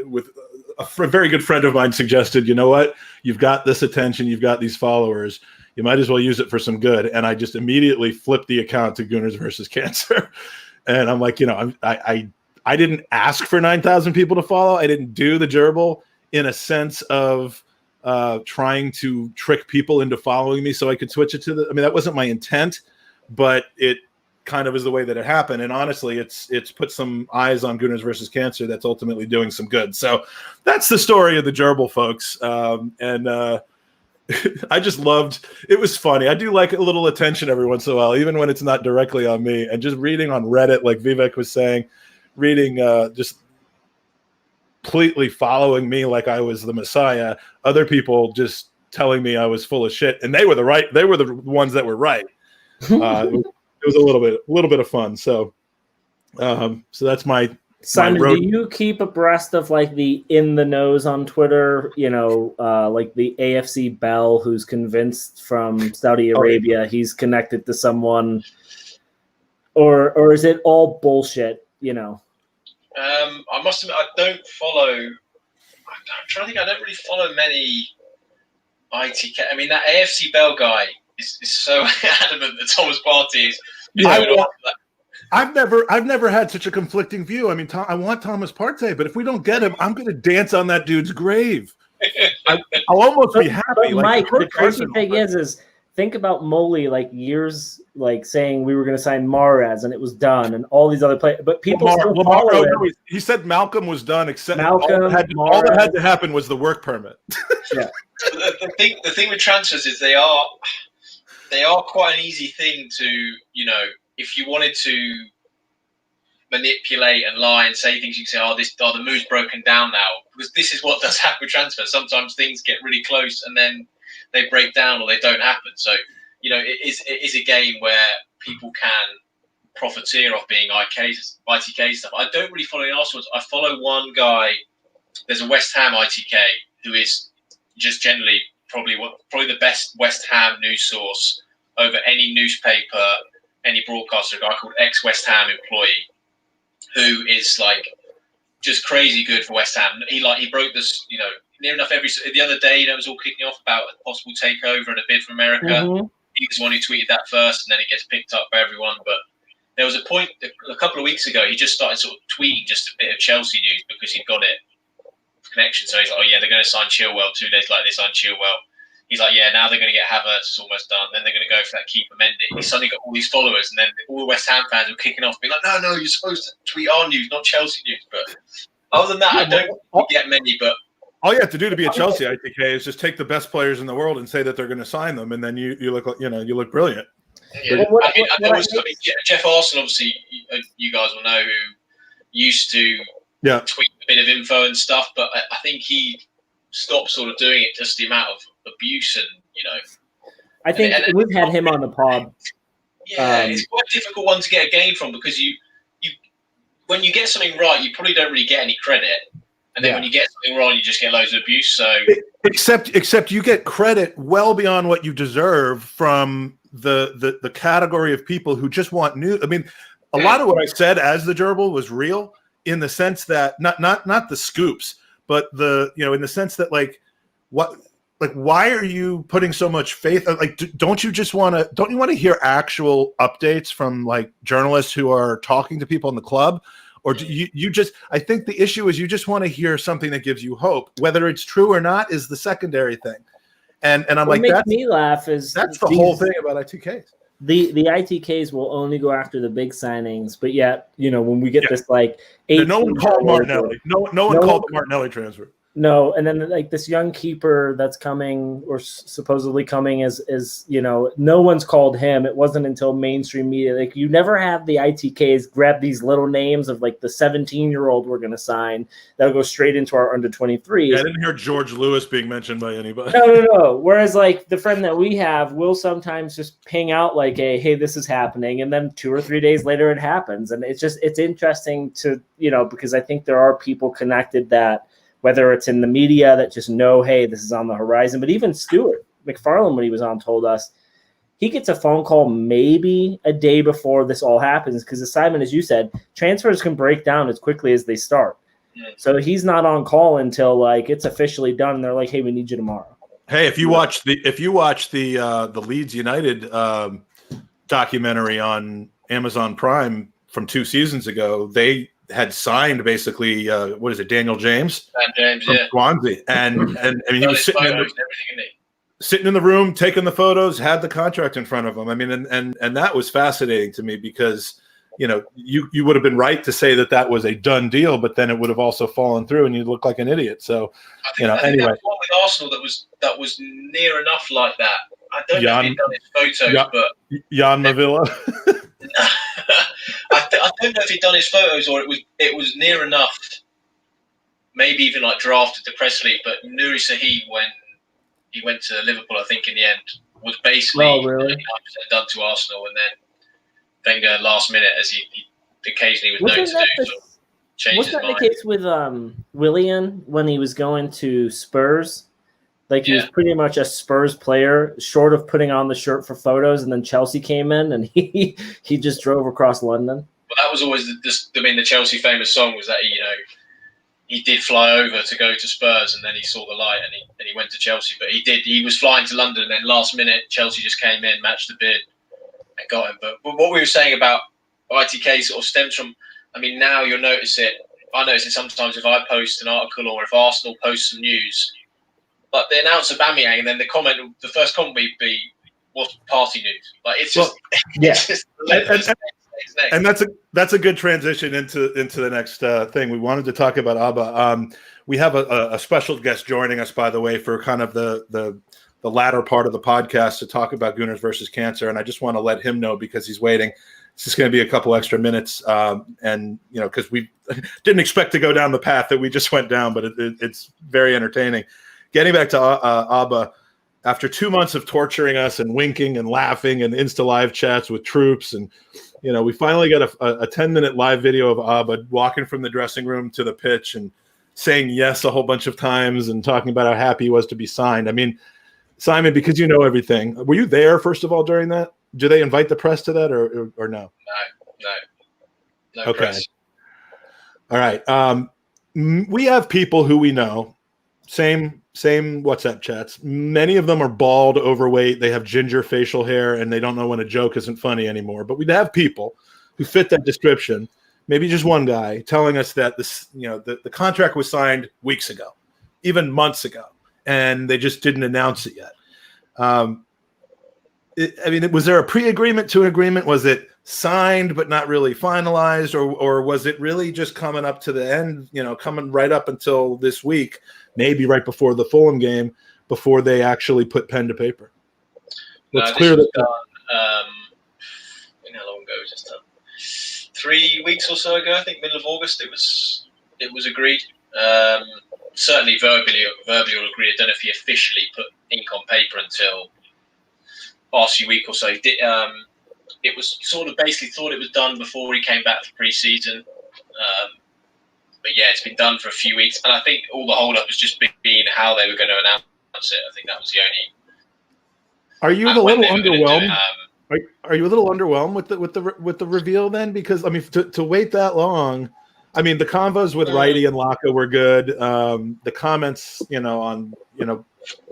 with a very good friend of mine suggested, you know what, you've got this attention, you've got these followers, you might as well use it for some good. And I just immediately flipped the account to Gooners versus Cancer. And I'm like, I didn't ask for 9,000 people to follow. I didn't do the gerbil in a sense of trying to trick people into following me so I could switch it to that wasn't my intent, but it kind of is the way that it happened. And honestly, it's put some eyes on Gooners versus Cancer that's ultimately doing some good. So that's the story of the gerbil, folks. I just loved, it was funny. I do like a little attention every once in a while, even when it's not directly on me. And just reading on Reddit, like Vivek was saying, reading just completely following me like I was the Messiah, other people just telling me I was full of shit, and they were the ones that were right. It was a little bit of fun. So that's my Simon, do you keep abreast of like the in the nose on Twitter? Like the AFC Bell, who's convinced from Saudi Arabia he's connected to someone, or is it all bullshit? I must admit, I don't follow. I'm trying to think. I don't really follow many ITK. I mean, that AFC Bell guy is so adamant that Thomas Partey is. I've never had such a conflicting view. I mean, I want Thomas Partey, but if we don't get him, I'm going to dance on that dude's grave. I'll almost be happy. But Mike, the crazy thing is, think about Moley years saying we were going to sign Mahrez and it was done, and all these other players. But people still follow him. He said Malcolm was done, except Malcolm, all that had to happen was the work permit. Yeah. The thing with transfers is they are quite an easy thing to, if you wanted to manipulate and lie and say things, you can say, the move's broken down now, because this is what does happen with transfers. Sometimes things get really close and then they break down or they don't happen. So, it is a game where people can profiteer off being ITK stuff. I don't really follow the Arsenal. I follow one guy. There's a West Ham ITK who is just generally probably the best West Ham news source over any newspaper, any broadcaster. A guy called ex-West Ham employee who is just crazy good for West Ham. He broke this, near enough the other day, it was all kicking off about a possible takeover and a bid from America. Mm-hmm. He was the one who tweeted that first, and then it gets picked up by everyone. But there was a point a couple of weeks ago, he just started sort of tweeting just a bit of Chelsea news because he'd got it connection. So he's like, oh yeah, they're going to sign Chilwell. 2 days later, they signed Chilwell. He's like, yeah, now they're going to get Havertz. It's almost done. Then they're going to go for that keeper Mendy. He suddenly got all these followers, and then all the West Ham fans were kicking off, being like, no, you're supposed to tweet our news, not Chelsea news. But other than that, I don't get many. But All you have to do to be a Chelsea ITK is just take the best players in the world and say that they're going to sign them, and then you look like, you look brilliant. Yeah. Jeff Arson, obviously, you guys will know, who used to tweet a bit of info and stuff, but I think he stopped sort of doing it, just the amount of abuse and, I think we've had him on the pod. Yeah, it's quite a difficult one to get a game from, because you when you get something right, you probably don't really get any credit. And then when you get something wrong, you just get loads of abuse. So except you get credit well beyond what you deserve from the category of people who just want news. I mean, a lot of what I said as the gerbil was real, in the sense that not the scoops, but in the sense that why are you putting so much faith? Don't you want to hear actual updates from journalists who are talking to people in the club? Or do you just, I think the issue is you just want to hear something that gives you hope. Whether it's true or not is the secondary thing. And I'm what makes me laugh is that's the whole thing about ITKs. The ITKs will only go after the big signings, but yet, when we get this no one called Martinelli. No one called the Martinelli transfer. No, and then this young keeper that's coming or supposedly coming is no one's called him. It wasn't until mainstream media. You never have the ITKs grab these little names of the 17-year-old we're going to sign that'll go straight into our under 23s. Yeah, I didn't hear George Lewis being mentioned by anybody. No. Whereas the friend that we have will sometimes just ping out hey, this is happening, and then 2 or 3 days later it happens, and it's interesting to because I think there are people connected that. Whether it's in the media that just know, hey, this is on the horizon. But even Stuart McFarlane, when he was on, told us he gets a phone call maybe a day before this all happens, because Simon, as you said, transfers can break down as quickly as they start. So he's not on call until it's officially done, and they're like, hey, we need you tomorrow. Hey, if you watch the Leeds United documentary on Amazon Prime from 2 seasons ago, they had signed basically Daniel James from Swansea, and I mean he was sitting in the room taking the photos, had the contract in front of him. I mean, and that was fascinating to me, because you would have been right to say that was a done deal, but then it would have also fallen through, and you'd look like an idiot. So I think anyway, there was one with Arsenal that was near enough like that. I don't know if he'd done his photos, but Jan Mavilla. I don't know if he'd done his photos, or it was near enough. Maybe even drafted the press league, but Nuri Sahi, when he went to Liverpool, I think in the end was basically 99% done to Arsenal, and then Wenger last minute, as he occasionally was known to do, changed his mind. Wasn't that the case with Willian when he was going to Spurs? He was pretty much a Spurs player, short of putting on the shirt for photos, and then Chelsea came in, and he just drove across London. But that was always the Chelsea famous song was that he did fly over to go to Spurs, and then he saw the light, and he went to Chelsea. But he was flying to London, and then last minute Chelsea just came in, matched the bid, and got him. But what we were saying about ITK sort of stems from, I mean, now you'll notice it. I notice it sometimes if I post an article or if Arsenal posts some news. But they announce Aubameyang, and then the first comment would be, "What's party news?" It's just, it's just and that's a good transition into the next thing. We wanted to talk about Abba. We have a special guest joining us, by the way, for kind of the latter part of the podcast to talk about Gunners versus Cancer, and I just want to let him know, because he's waiting. It's just going to be a couple extra minutes, and because we didn't expect to go down the path that we just went down, but it's very entertaining. Getting back to Abba, after 2 months of torturing us and winking and laughing and Insta live chats with troops, and we finally got a 10-minute live video of Abba walking from the dressing room to the pitch and saying yes a whole bunch of times and talking about how happy he was to be signed. I mean, Simon, because you know everything, were you there first of all during that? Do they invite the press to that or no? No okay. Press. All right. We have people who we know. Same WhatsApp chats. Many of them are bald, overweight. They have ginger facial hair, and they don't know when a joke isn't funny anymore. But we'd have people who fit that description. Maybe just one guy telling us that the contract was signed weeks ago, even months ago, and they just didn't announce it yet. Was there a pre-agreement to an agreement? Was it signed but not really finalized, or was it really just coming up to the end, coming right up until this week maybe right before the Fulham game, before they actually put pen to paper. It's clear that how long ago was this done? 3 weeks or so ago, I think middle of August. It was agreed. Certainly verbally will agree. I don't know if he officially put ink on paper until last week or so. It was sort of basically thought it was done before he came back for pre-season. But yeah, it's been done for a few weeks, and I think all the hold-up has just been how they were going to announce it. I think that was the only. Are you a little underwhelmed? Are you a little underwhelmed with the reveal then? Because I mean, to wait that long, I mean, the convos with Righty and Laka were good. The comments, it'd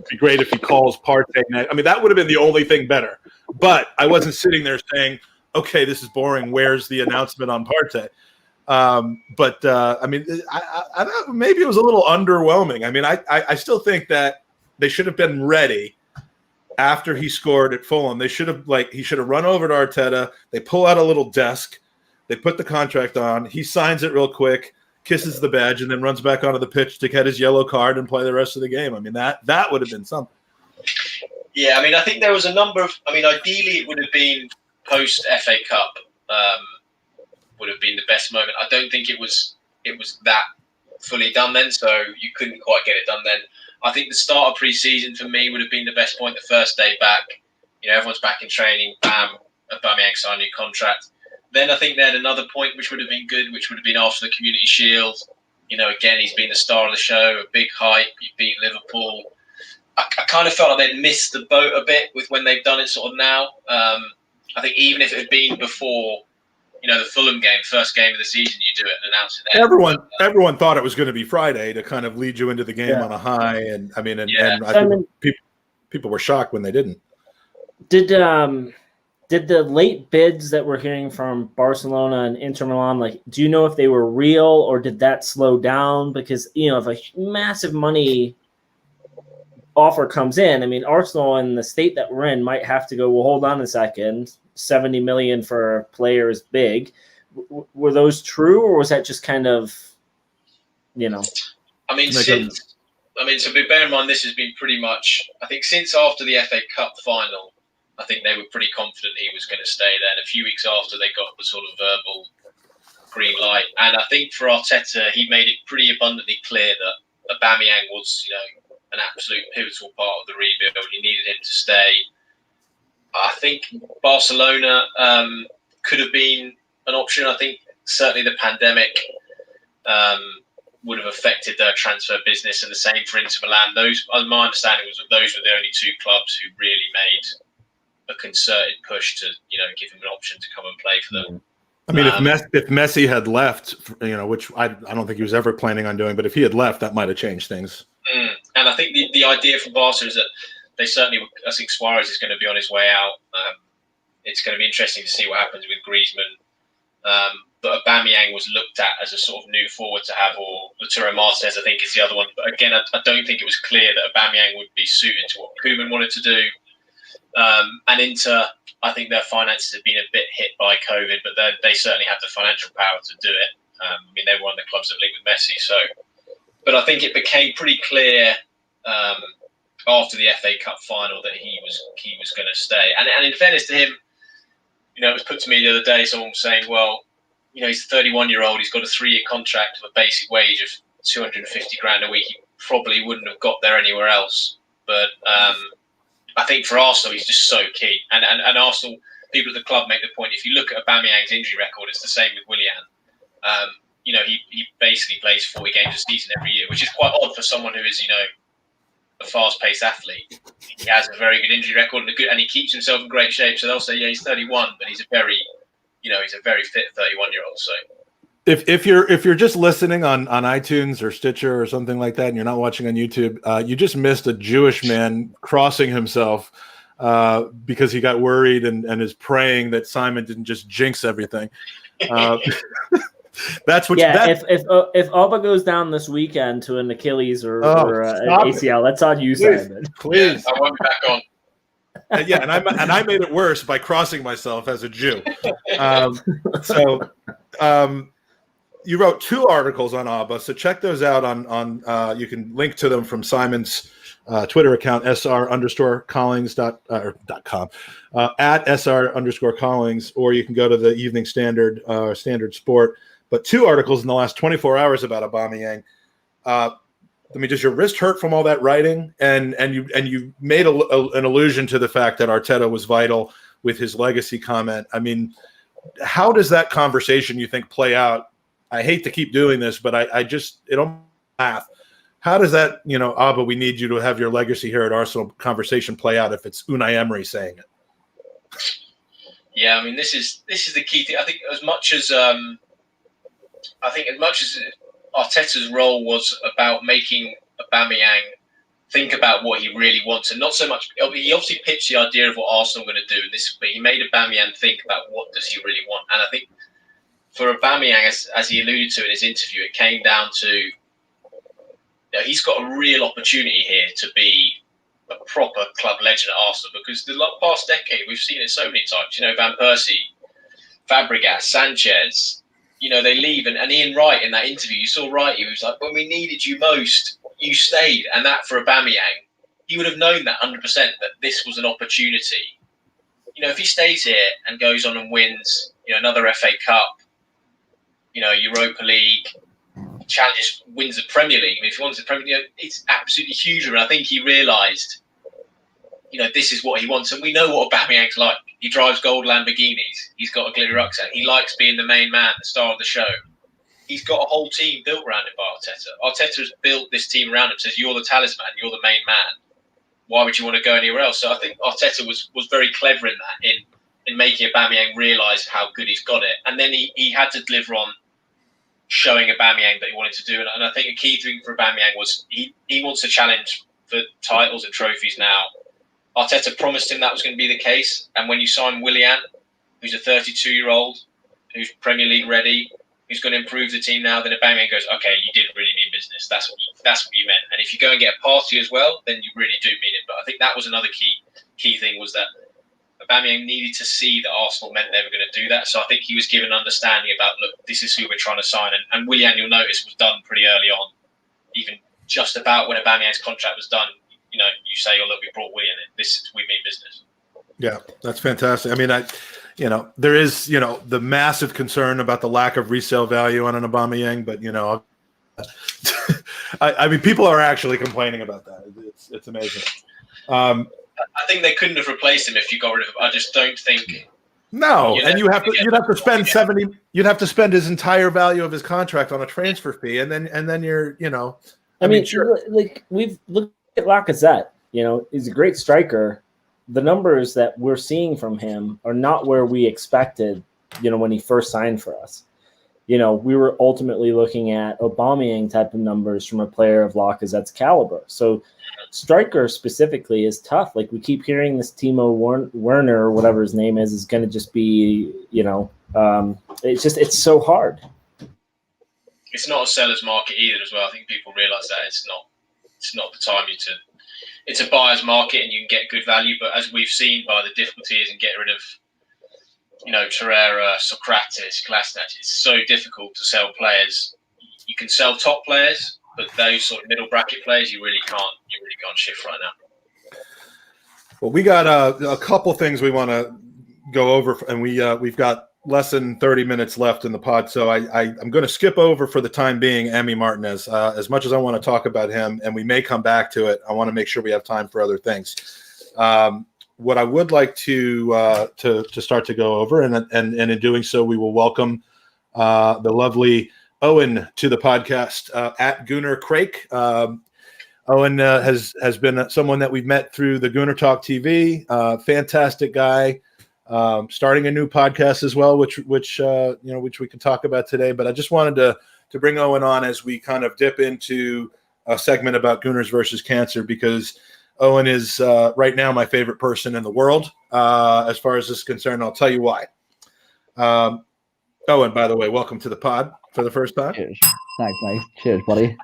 be great if he calls Partey. I mean, that would have been the only thing better. But I wasn't sitting there saying, "Okay, this is boring. Where's the announcement on Partey?" I mean, I maybe it was a little underwhelming. I mean, I still think that they should have been ready after he scored at Fulham. He should have run over to Arteta. They pull out a little desk. They put the contract on. He signs it real quick, kisses the badge, and then runs back onto the pitch to get his yellow card and play the rest of the game. I mean, that would have been something. Yeah, I mean, I think there was a number of. I mean, ideally, it would have been post FA Cup. Would have been the best moment. I don't think it was that fully done then, so you couldn't quite get it done then. I think the start of pre-season for me would have been the best point. The first day back, everyone's back in training. Bam, Aubameyang signed a new contract. Then I think they had another point which would have been good, which would have been after the Community Shield. Again, he's been the star of the show, a big hype. He beat Liverpool. I kind of felt like they'd missed the boat a bit with when they've done it sort of now. I think even if it had been before, the Fulham game, first game of the season, you do it and announce it then. Everyone thought it was going to be Friday to kind of lead you into the game on a high, and I think people were shocked when they didn't. Did the late bids that we're hearing from Barcelona and Inter Milan, do you know if they were real or did that slow down? Because if a massive money offer comes in, I mean, Arsenal in the state that we're in might have to go, well, hold on a second. 70 million for a player is big. Were those true, or was that just kind of, I mean, so bear in mind, this has been pretty much, I think, since after the FA Cup final, I think they were pretty confident he was going to stay there. And a few weeks after, they got the sort of verbal green light. And I think for Arteta, he made it pretty abundantly clear that Aubameyang was, an absolute pivotal part of the rebuild. He needed him to stay. I think Barcelona could have been an option. I think certainly the pandemic would have affected their transfer business, and the same for Inter Milan. My understanding was that those were the only two clubs who really made a concerted push to, give him an option to come and play for them. I mean, if Messi had left, which I don't think he was ever planning on doing, but if he had left, that might have changed things. And I think the idea from Barca is that they certainly, I think Suarez is going to be on his way out. It's going to be interesting to see what happens with Griezmann. But Aubameyang was looked at as a sort of new forward to have, or Lautaro Martinez, I think, is the other one. But again, I don't think it was clear that Aubameyang would be suited to what Koeman wanted to do. And Inter, I think their finances have been a bit hit by COVID, but they certainly have the financial power to do it. I mean, they were one of the clubs that linked with Messi. But I think it became pretty clear after the FA Cup final that he was going to stay. And in fairness to him, it was put to me the other day, someone was saying, well, he's a 31-year-old, he's got a 3-year contract with a basic wage of 250 grand a week. He probably wouldn't have got there anywhere else. But I think for Arsenal, he's just so key. And Arsenal, people at the club make the point, if you look at Aubameyang's injury record, it's the same with Willian. He basically plays 40 games a season every year, which is quite odd for someone who is, a fast-paced athlete. He has a very good injury record and he keeps himself in great shape. So they'll say, yeah, he's 31, but he's a very fit 31-year-old. So if you're just listening on iTunes or Stitcher or something like that, and you're not watching on YouTube, you just missed a Jewish man crossing himself because he got worried and is praying that Simon didn't just jinx everything. That's what. Yeah, if Alba goes down this weekend to an Achilles or an ACL, that's on you, Simon. Please, I won't be back on. And I made it worse by crossing myself as a Jew. you wrote 2 articles on ABBA, so check those out on you can link to them from Simon's Twitter account, sr_collings.com, at sr_collings, or you can go to the Evening Standard, Standard Sport. But 2 articles in the last 24 hours about Aubameyang. I mean, does your wrist hurt from all that writing? And you made an allusion to the fact that Arteta was vital with his legacy comment. I mean, how does that conversation, you think, play out? I hate to keep doing this, but I just it don't laugh. How does that, Abba, we need you to have your legacy here at Arsenal conversation play out if it's Unai Emery saying it? Yeah, I mean, this is the key thing. I think as much as Arteta's role was about making Aubameyang think about what he really wants, and not so much. He obviously pitched the idea of what Arsenal were going to do, but he made Aubameyang think about what does he really want. And I think for Aubameyang, as he alluded to in his interview, it came down to he's got a real opportunity here to be a proper club legend at Arsenal, because the past decade we've seen it so many times. Van Persie, Fabregas, Sanchez. They leave, and Ian Wright in that interview, you saw Wright, he was like, when we needed you most, you stayed. And that for Aubameyang, he would have known that 100% that this was an opportunity. If he stays here and goes on and wins, another FA Cup, Europa League, challenges, wins the Premier League. I mean, if he wants the Premier League, it's absolutely huge. And I think he realised, this is what he wants. And we know what Aubameyang's like. He drives gold Lamborghinis. He's got a glitter rucksack. He likes being the main man, the star of the show. He's got a whole team built around him by Arteta. Arteta has built this team around him, says, you're the talisman, you're the main man. Why would you want to go anywhere else? So I think Arteta was very clever in that, in making Aubameyang realise how good he's got it. And then he had to deliver on showing Aubameyang that he wanted to do. And I think a key thing for Aubameyang was he wants to challenge for titles and trophies now. Arteta promised him that was going to be the case. And when you sign Willian, who's a 32-year-old, who's Premier League ready, who's going to improve the team now, then Aubameyang goes, okay, you did really mean business. That's what you meant. And if you go and get a party as well, then you really do mean it. But I think that was another key thing, was that Aubameyang needed to see that Arsenal meant they were going to do that. So I think he was given understanding about, look, this is who we're trying to sign. And Willian, you'll notice, was done pretty early on. Even just about when Aubameyang's contract was done, you say, oh, look, we brought Willian in. We mean business. Yeah, that's fantastic. I mean, there is, the massive concern about the lack of resale value on an Aubameyang, but, I mean, people are actually complaining about that. It's amazing. I think they couldn't have replaced him if you got rid of him. I just don't think. No, and you'd have to spend 70. You'd have to spend his entire value of his contract on a transfer fee, and then you're, I mean, sure. Like we've looked at Lacazette. He's a great striker. The numbers that we're seeing from him are not where we expected, when he first signed for us. We were ultimately looking at Aubameyang type of numbers from a player of Lacazette's caliber. So striker specifically is tough. Like, we keep hearing this Timo Werner, or whatever his name is going to just be, it's so hard. It's not a seller's market either as well. I think people realise that it's not the time it's a buyer's market, and you can get good value. But as we've seen by the difficulties in getting rid of, Torreira, Socrates, Kolasinac, it's so difficult to sell players. You can sell top players, but those sort of middle bracket players, you really can't shift right now. Well, we got a couple things we want to go over, and we've got less than 30 minutes left in the pod, so I'm going to skip over for the time being Emi Martinez. As much as I want to talk about him, and we may come back to it, I want to make sure we have time for other things. What I would like to start to go over, and in doing so, we will welcome the lovely Owen to the podcast at Gunnar Craik. Owen has been someone that we've met through the Gunnar Talk TV. Fantastic guy. Starting a new podcast as well, which we can talk about today. But I just wanted to bring Owen on as we kind of dip into a segment about Gunners versus Cancer, because Owen is right now my favorite person in the world as far as this is concerned. I'll tell you why. Owen, by the way, welcome to the pod for the first time. Cheers. Thanks, mate. Cheers, buddy.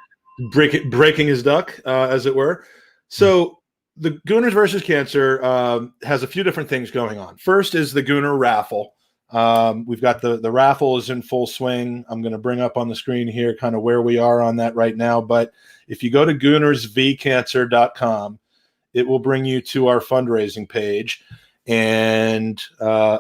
Breaking his duck, as it were. So the Gunners versus Cancer has a few different things going on. First is the Gunnar raffle, We've got the raffle is in full swing. I'm going to bring up on the screen here kind of where we are on that right now. But if you go to GoonersVCancer.com, it will bring you to our fundraising page. And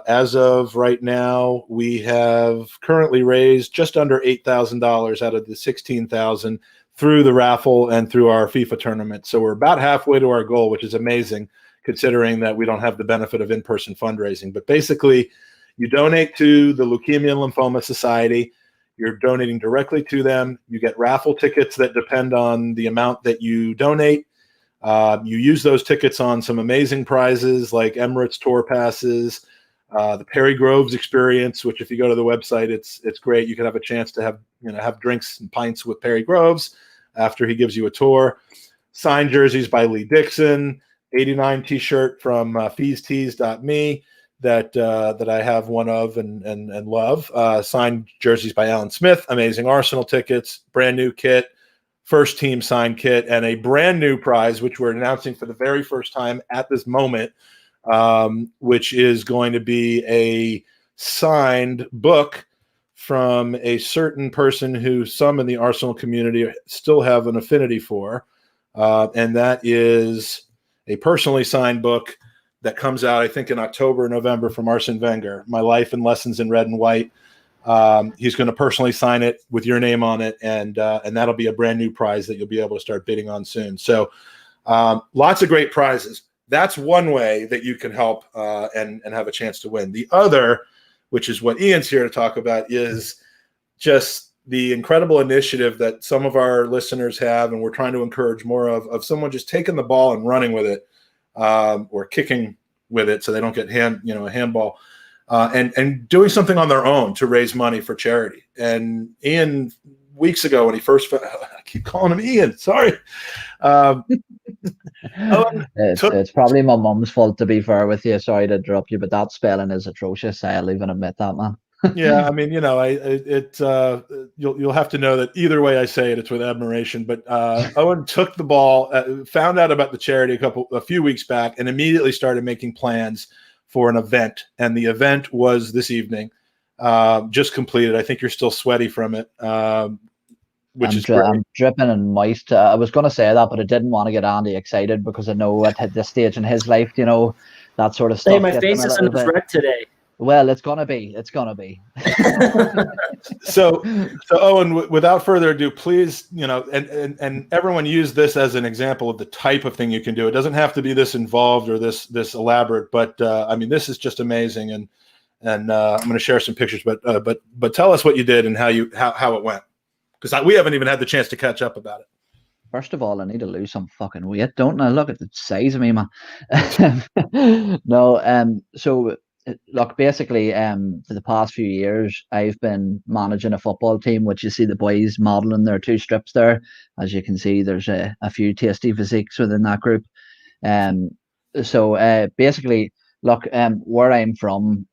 as of right now, we have currently raised just under $8,000 out of the $16,000 through the raffle and through our FIFA tournament. So we're about halfway to our goal, which is amazing considering that we don't have the benefit of in-person fundraising. But basically, you donate to the Leukemia and Lymphoma Society. You're donating directly to them. You get raffle tickets that depend on the amount that you donate. You use those tickets on some amazing prizes like Emirates tour passes, the Perry Groves experience, which if you go to the website, it's great. You can have a chance to have drinks and pints with Perry Groves after he gives you a tour. Signed jerseys by Lee Dixon, 89 t-shirt from feestees.me that I have one of and love. Signed jerseys by Alan Smith, amazing Arsenal tickets, brand new kit, first team signed kit, and a brand new prize, which we're announcing for the very first time at this moment, which is going to be a signed book from a certain person who some in the Arsenal community still have an affinity for. And that is a personally signed book that comes out, I think, in October or November from Arsene Wenger, My Life and Lessons in Red and White. He's going to personally sign it with your name on it, and that'll be a brand new prize that you'll be able to start bidding on soon. So lots of great prizes. That's one way that you can help and have a chance to win. The other, which is what Ian's here to talk about, is just the incredible initiative that some of our listeners have, and we're trying to encourage more of someone just taking the ball and running with it, or kicking with it so they don't get a handball. And doing something on their own to raise money for charity. And Ian, weeks ago when he first, I keep calling him Ian, sorry. It's probably my mum's fault, to be fair with you. Sorry to interrupt you, but that spelling is atrocious. I'll even admit that, man. Yeah, I mean, you'll have to know that either way I say it, it's with admiration. But Owen took the ball, found out about the charity a few weeks back, and immediately started making plans for an event. And the event was this evening, just completed. I think you're still sweaty from it, which is great. I'm dripping and moist. I was going to say that, but I didn't want to get Andy excited because I know at this stage in his life, that sort of stuff. Hey, my face is in a wreck today. Well, it's gonna be. So Owen, without further ado, please, and everyone use this as an example of the type of thing you can do. It doesn't have to be this involved or this elaborate, but I mean, this is just amazing. And I'm going to share some pictures, but tell us what you did and how it went, because we haven't even had the chance to catch up about it. First of all, I need to lose some fucking weight, don't I? Look at the size of me, man. No, so. Look, basically, for the past few years, I've been managing a football team, which you see the boys modelling their two strips there. As you can see, there's a few tasty physiques within that group. So basically, look, where I'm from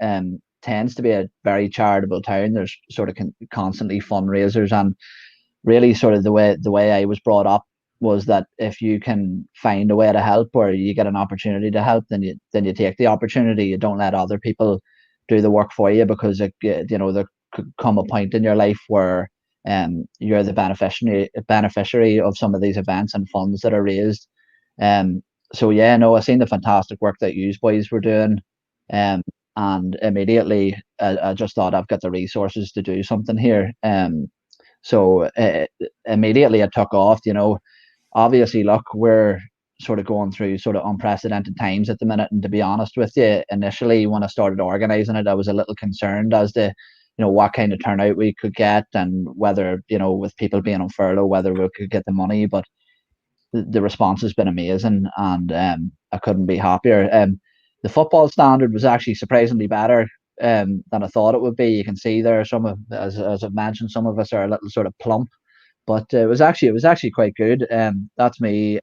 tends to be a very charitable town. There's sort of constantly fundraisers, and really sort of the way I was brought up was that if you can find a way to help, or you get an opportunity to help, then you take the opportunity. You don't let other people do the work for you, because there could come a point in your life where you're the beneficiary of some of these events and funds that are raised. So yeah, no, I've seen the fantastic work that you boys were doing, and immediately I just thought, I've got the resources to do something here. So immediately I took off. Obviously, look, we're sort of going through sort of unprecedented times at the minute. And to be honest with you, initially when I started organizing it, I was a little concerned as to, what kind of turnout we could get, and whether, with people being on furlough, whether we could get the money. But the response has been amazing, and I couldn't be happier. The football standard was actually surprisingly better than I thought it would be. You can see there, as I've mentioned, some of us are a little sort of plump. But it was actually quite good. That's me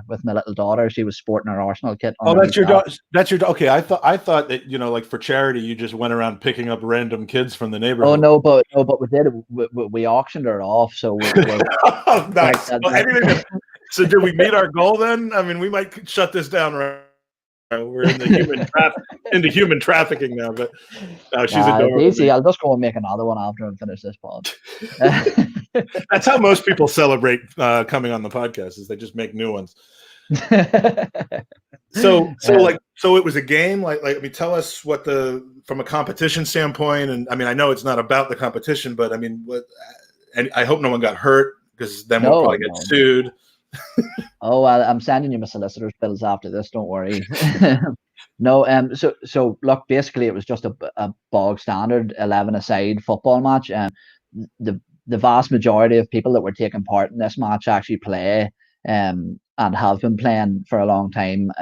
with my little daughter. She was sporting her Arsenal kit. Oh, that's your daughter. That's your okay. I thought that like for charity, you just went around picking up random kids from the neighborhood. Oh no, but we did. We auctioned her off. So oh, nice. So did we meet our goal then? I mean, we might shut this down right. We're in the into human trafficking now, but no, she's adorable. Easy. I'll just go and make another one after I finish this pod. That's how most people celebrate coming on the podcast, is they just make new ones. So it was a game. Like, I mean, tell us what from a competition standpoint, and I mean, I know it's not about the competition, but I mean, and I hope no one got hurt, because then we'll probably get sued. Oh, I'm sending you my solicitor's bills after this. Don't worry. No, so look, basically it was just a bog standard 11-a-side football match. The vast majority of people that were taking part in this match actually play and have been playing for a long time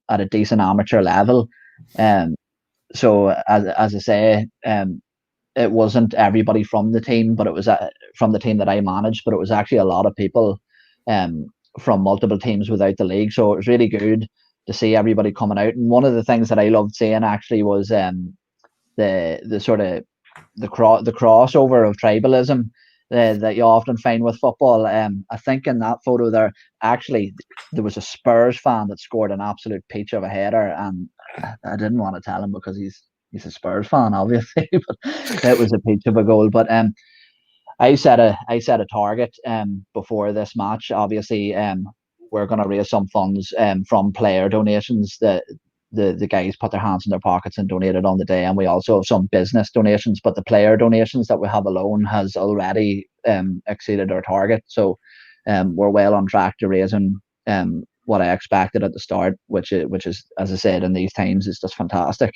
at a decent amateur level. So as I say, it wasn't everybody from the team, but it was from the team that I managed. But it was actually a lot of people from multiple teams without the league. So it was really good to see everybody coming out. And one of the things that I loved seeing actually was the sort of the crossover of tribalism that you often find with football. I think in that photo there, actually, there was a Spurs fan that scored an absolute peach of a header, and I didn't want to tell him because he's a Spurs fan, obviously, but it was a peach of a goal. But I set a target before this match. Obviously, we're going to raise some funds from player donations. The guys put their hands in their pockets and donated on the day, and we also have some business donations. But the player donations that we have alone has already exceeded our target. So we're well on track to raising what I expected at the start, which is, as I said, in these times, is just fantastic.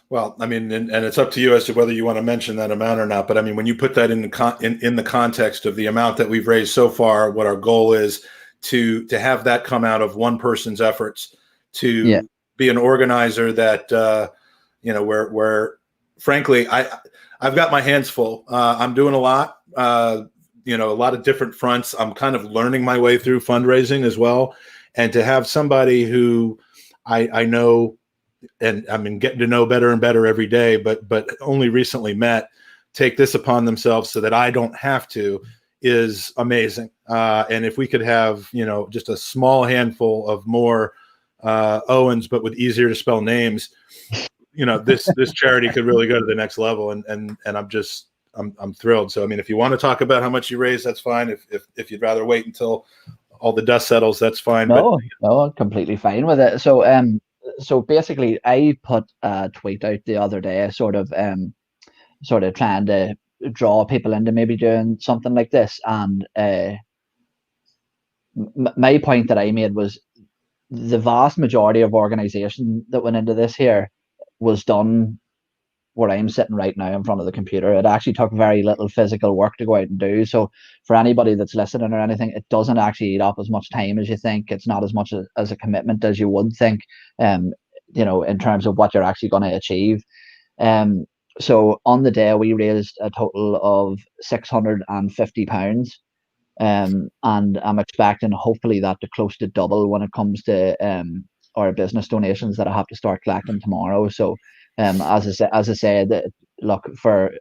Well, I mean, and it's up to you as to whether you want to mention that amount or not. But I mean, when you put that in the context of the amount that we've raised so far, what our goal is to have that come out of one person's efforts to be an organizer that where frankly I've got my hands full. I'm doing a lot, a lot of different fronts. I'm kind of learning my way through fundraising as well, and to have somebody who I know. And I mean, getting to know better and better every day, but only recently met, take this upon themselves so that I don't have to, is amazing. And if we could have, just a small handful of more Owens, but with easier to spell names, this charity could really go to the next level. And I'm thrilled. So, I mean, if you want to talk about how much you raise, that's fine. If you'd rather wait until all the dust settles, that's fine. No, I'm completely fine with it. So basically, I put a tweet out the other day, sort of trying to draw people into maybe doing something like this. And my point that I made was the vast majority of organisation that went into this here was done where I'm sitting right now in front of the computer. It actually took very little physical work to go out and do. So for anybody that's listening or anything, it doesn't actually eat up as much time as you think. It's not as much as a commitment as you would think, in terms of what you're actually going to achieve. So on the day, we raised a total of £650. And I'm expecting hopefully that to close to double when it comes to our business donations that I have to start collecting tomorrow. So as I said, look,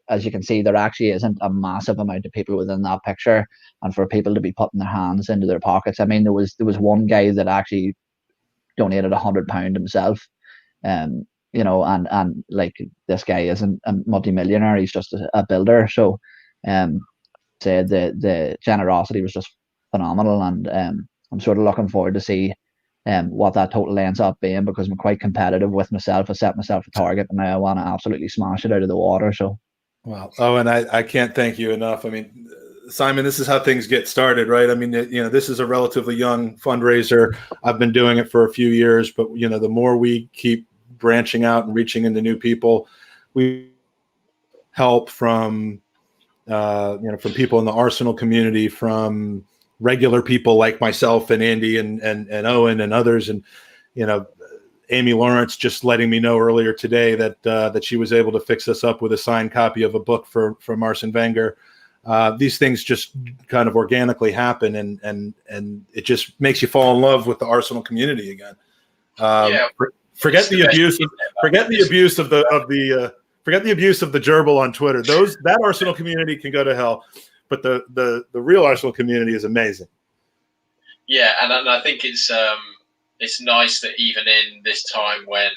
as you can see, there actually isn't a massive amount of people within that picture, and for people to be putting their hands into their pockets. I mean, there was one guy that actually donated £100 himself, and like, this guy isn't a multimillionaire; he's just a builder. So, said the generosity was just phenomenal, and I'm sort of looking forward to see what that total ends up being, because I'm quite competitive with myself. I set myself a target, and now I want to absolutely smash it out of the water. So, wow. Oh, and I can't thank you enough. I mean, Simon, this is how things get started, right? I mean, this is a relatively young fundraiser. I've been doing it for a few years, but the more we keep branching out and reaching into new people, we help from from people in the Arsenal community, from regular people like myself and Andy and Owen and others. And, Amy Lawrence just letting me know earlier today that she was able to fix us up with a signed copy of a book from Arsene Wenger. These things just kind of organically happen, and it just makes you fall in love with the Arsenal community again. Forget the abuse of the gerbil on Twitter. That Arsenal community can go to hell. But the real Arsenal community is amazing. Yeah, and I think it's it's nice that even in this time when,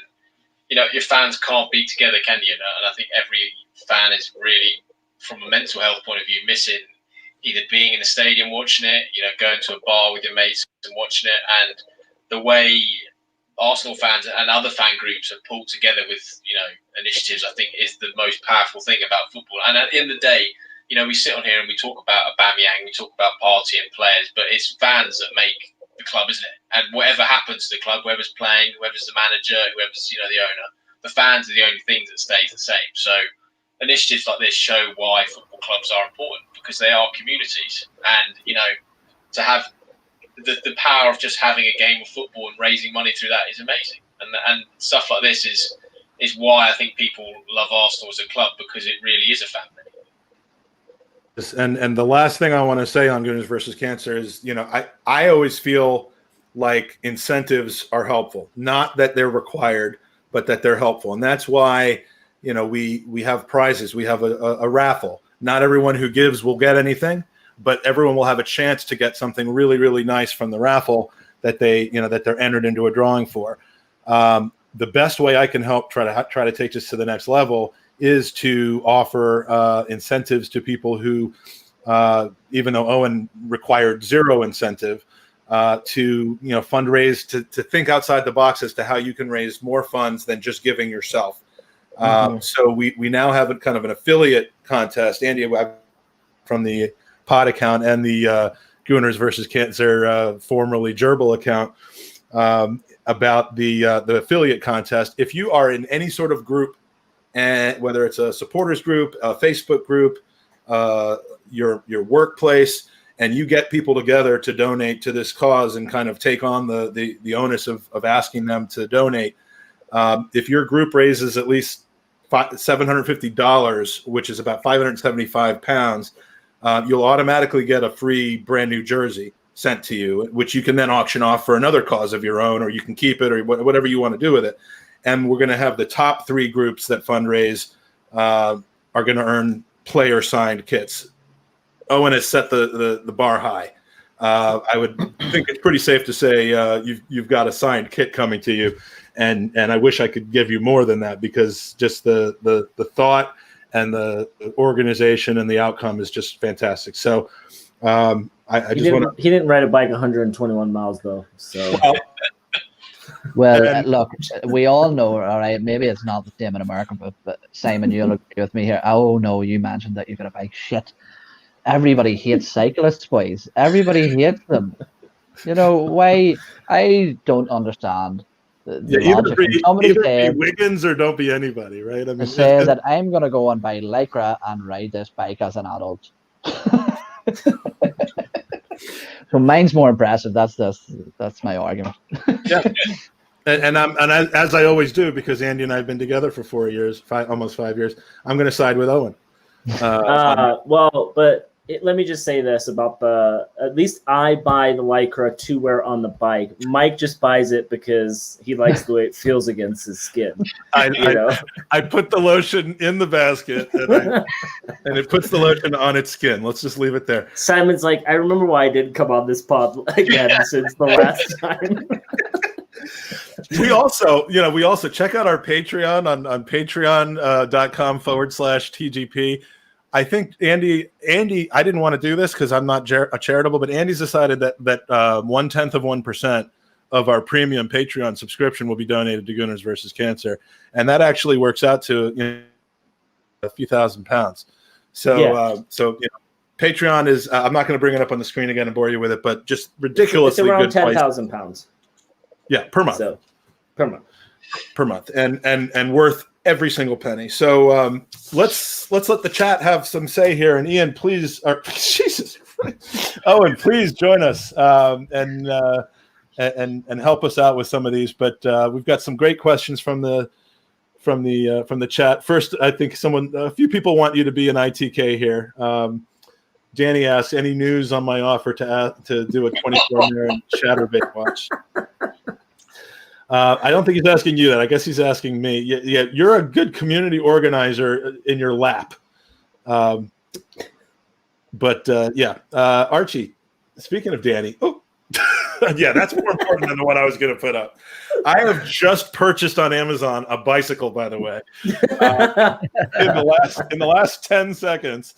your fans can't be together, can you? And I think every fan is really, from a mental health point of view, missing either being in the stadium watching it, going to a bar with your mates and watching it, and the way Arsenal fans and other fan groups have pulled together with, initiatives, I think is the most powerful thing about football. And at the end of the day, we sit on here and we talk about Aubameyang, we talk about party and players, but it's fans that make the club, isn't it? And whatever happens to the club, whoever's playing, whoever's the manager, whoever's, the owner, the fans are the only things that stays the same. So initiatives like this show why football clubs are important, because they are communities. And, to have the power of just having a game of football and raising money through that is amazing. And stuff like this is why I think people love Arsenal as a club, because it really is a family. And the last thing I want to say on Gooners versus Cancer is, I always feel like incentives are helpful, not that they're required, but that they're helpful. And that's why, we have prizes. We have a raffle. Not everyone who gives will get anything, but everyone will have a chance to get something really, really nice from the raffle that that they're entered into a drawing for. The best way I can help try to take this to the next level is to offer incentives to people who, even though Owen required zero incentive, to fundraise, to think outside the box as to how you can raise more funds than just giving yourself. So we now have a kind of an affiliate contest, Andy, from the pod account and the Gooners versus Cancer, formerly Gerbil account, about the affiliate contest. If you are in any sort of group, and whether it's a supporters group, a Facebook group, your workplace, and you get people together to donate to this cause and kind of take on the onus of asking them to donate. If your group raises at least $750, which is about 575 pounds, you'll automatically get a free brand new jersey sent to you, which you can then auction off for another cause of your own, or you can keep it, or whatever you want to do with it. And we're going to have the top 3 groups that fundraise are going to earn player signed kits. Owen has set the bar high. I would think it's pretty safe to say you've got a signed kit coming to you, and I wish I could give you more than that, because just the thought and the organization and the outcome is just fantastic. So I just want to. He didn't ride a bike 121 miles though. So. Well, look, we all know, all right, maybe it's not the same in America, but Simon, you'll agree with me here. Oh, no, you mentioned that you've got a bike. Shit. Everybody hates cyclists, boys. Everybody hates them. Why? I don't understand the logic. Somebody said, be Wiggins or don't be anybody, right? I mean, say that I'm going to go and buy Lycra and ride this bike as an adult. So mine's more impressive. That's my argument. Yeah, and as I always do, because Andy and I have been together for 4 years, almost 5 years. I'm going to side with Owen. Let me just say this about at least I buy the Lycra to wear on the bike. Mike just buys it because he likes the way it feels against his skin. I put the lotion in the basket and it puts the lotion on its skin. Let's just leave it there. Simon's like, I remember why I didn't come on this pod again since the last time. We also check out our Patreon on patreon.com/TGP. I think Andy, I didn't want to do this because I'm not charitable, but Andy's decided that 0.1% of our premium Patreon subscription will be donated to Gooners versus Cancer, and that actually works out to a few £1,000s. So, Patreon is. I'm not going to bring it up on the screen again and bore you with it, but just ridiculously it's around good. £10,000. Yeah, per month. So, per month, and worth every single penny. So let's let the chat have some say here. And Ian, please, Jesus, Owen, please join us and help us out with some of these. But we've got some great questions from the chat. First, I think a few people want you to be an ITK here. Danny asks, any news on my offer to do a 24-hour Chatterbait watch? I don't think he's asking you that. I guess he's asking me. Yeah, you're a good community organizer in your lap. Archie, speaking of Danny, Yeah, that's more important than the one I was going to put up. I have just purchased on Amazon a bicycle, by the way, in the last 10 seconds.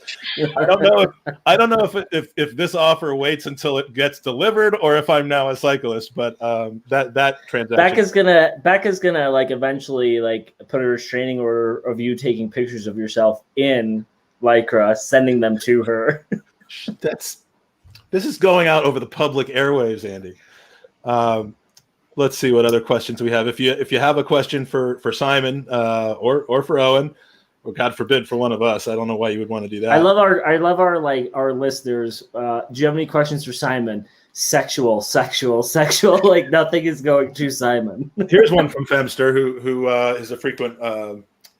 I don't know if this offer waits until it gets delivered or if I'm now a cyclist. But that transaction. Becca's gonna like eventually like put a restraining order of you taking pictures of yourself in Lycra, sending them to her. This is going out over the public airwaves, Andy. Let's see what other questions we have. If you have a question for Simon or for Owen, or God forbid for one of us, I don't know why you would want to do that. I love our listeners. Do you have any questions for Simon? Sexual. Like nothing is going to Simon. Here's one from Femster, who is a frequent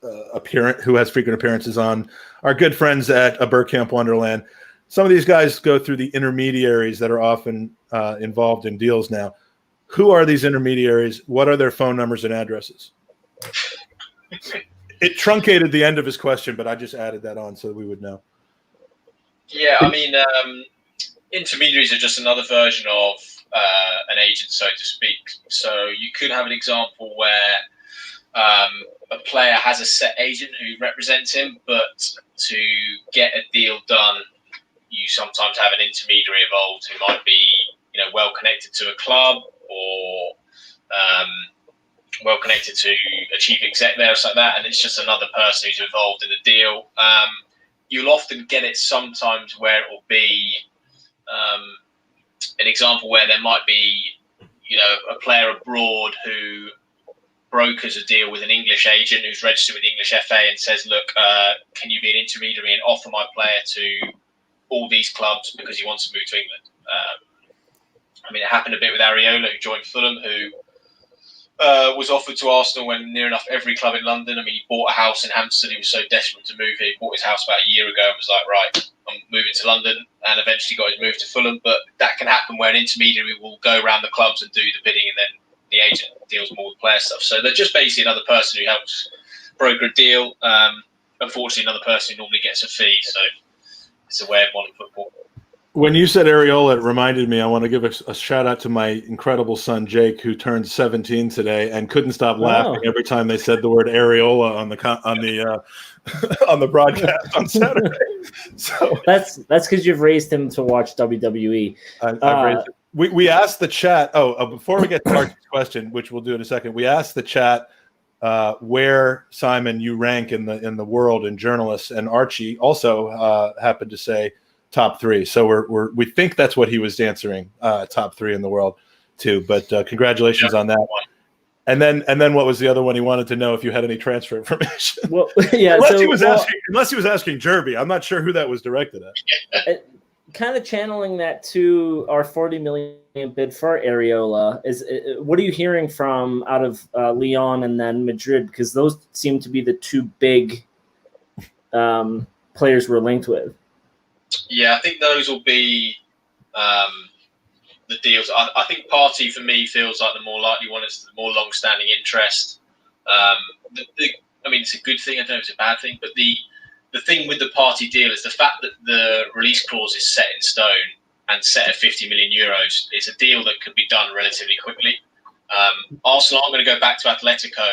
who has frequent appearances on our good friends at a Bergkamp Wonderland. Some of these guys go through the intermediaries that are often involved in deals now. Who are these intermediaries? What are their phone numbers and addresses? It truncated the end of his question, but I just added that on so we would know. Yeah, I mean, intermediaries are just another version of an agent, so to speak. So you could have an example where a player has a set agent who represents him, but to get a deal done, you sometimes have an intermediary involved who might be, well connected to a club or well connected to a chief exec there or something like that, and it's just another person who's involved in the deal. You'll often get it sometimes where it will be an example where there might be, a player abroad who brokers a deal with an English agent who's registered with the English FA and says, look, can you be an intermediary and offer my player to all these clubs because he wants to move to England? It happened a bit with Areola, who joined Fulham, who was offered to Arsenal when near enough every club in London. He bought a house in Hampstead. He was so desperate to move here. He bought his house about a year ago and was like, right, I'm moving to London, and eventually got his move to Fulham. But that can happen where an intermediary will go around the clubs and do the bidding, and then the agent deals more with player stuff. So they're just basically another person who helps broker a deal. Unfortunately, another person who normally gets a fee. So it's a way of modern football. When you said Areola, it reminded me, I want to give a shout out to my incredible son, Jake, who turned 17 today and couldn't stop laughing every time they said the word Areola on the broadcast on Saturday. So that's because you've raised him to watch WWE. We asked the chat. Before we get to Archie's question, which we'll do in a second, we asked the chat where, Simon, you rank in the world in journalists, and Archie also happened to say top 3. So we think that's what he was answering, top 3 in the world too. But congratulations on that one. And then what was the other one? He wanted to know if you had any transfer information. Well, yeah. Unless he was asking Jerby. I'm not sure who that was directed at. Kind of channeling that to our 40 million bid for Areola. What are you hearing from out of Lyon and then Madrid? Because those seem to be the two big players we're linked with. Yeah, I think those will be the deals. I think Partey, for me, feels like the more likely one. Is the more long-standing interest. It's a good thing. I don't know if it's a bad thing, but the thing with the Partey deal is the fact that the release clause is set in stone and set at 50 million euros. It's a deal that could be done relatively quickly. Arsenal aren't going to go back to Atletico,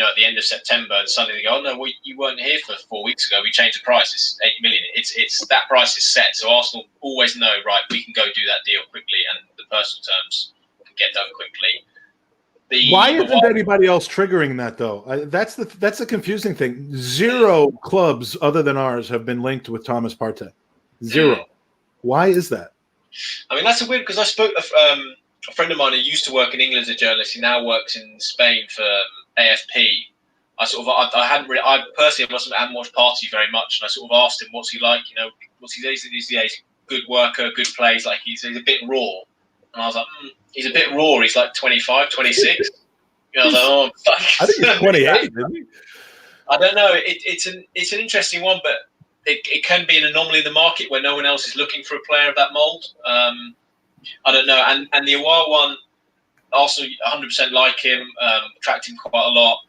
at the end of September, and suddenly they go, oh no, well, you weren't here for 4 weeks ago. We changed the price. It's 8 million. It's that price is set. So Arsenal always know, right, we can go do that deal quickly, and the personal terms can get done quickly. Why isn't anybody else triggering that though? That's the confusing thing. 0 clubs other than ours have been linked with Thomas Partey. 0. Why is that? That's a weird, because I spoke a friend of mine who used to work in England as a journalist. He now works in Spain for AFP. I personally hadn't watched Partey very much, and I sort of asked him, what's he like? What's he? He's a good worker, good plays. Like he's a bit raw. And I was like, he's a bit raw. He's like 25, 26. I was like, oh, fuck. I think he's 28, isn't he? I don't know. It's an interesting one, but it can be an anomaly in the market where no one else is looking for a player of that mould. I don't know. And the Aouar one, Arsenal 100% like him, tracked him quite a lot.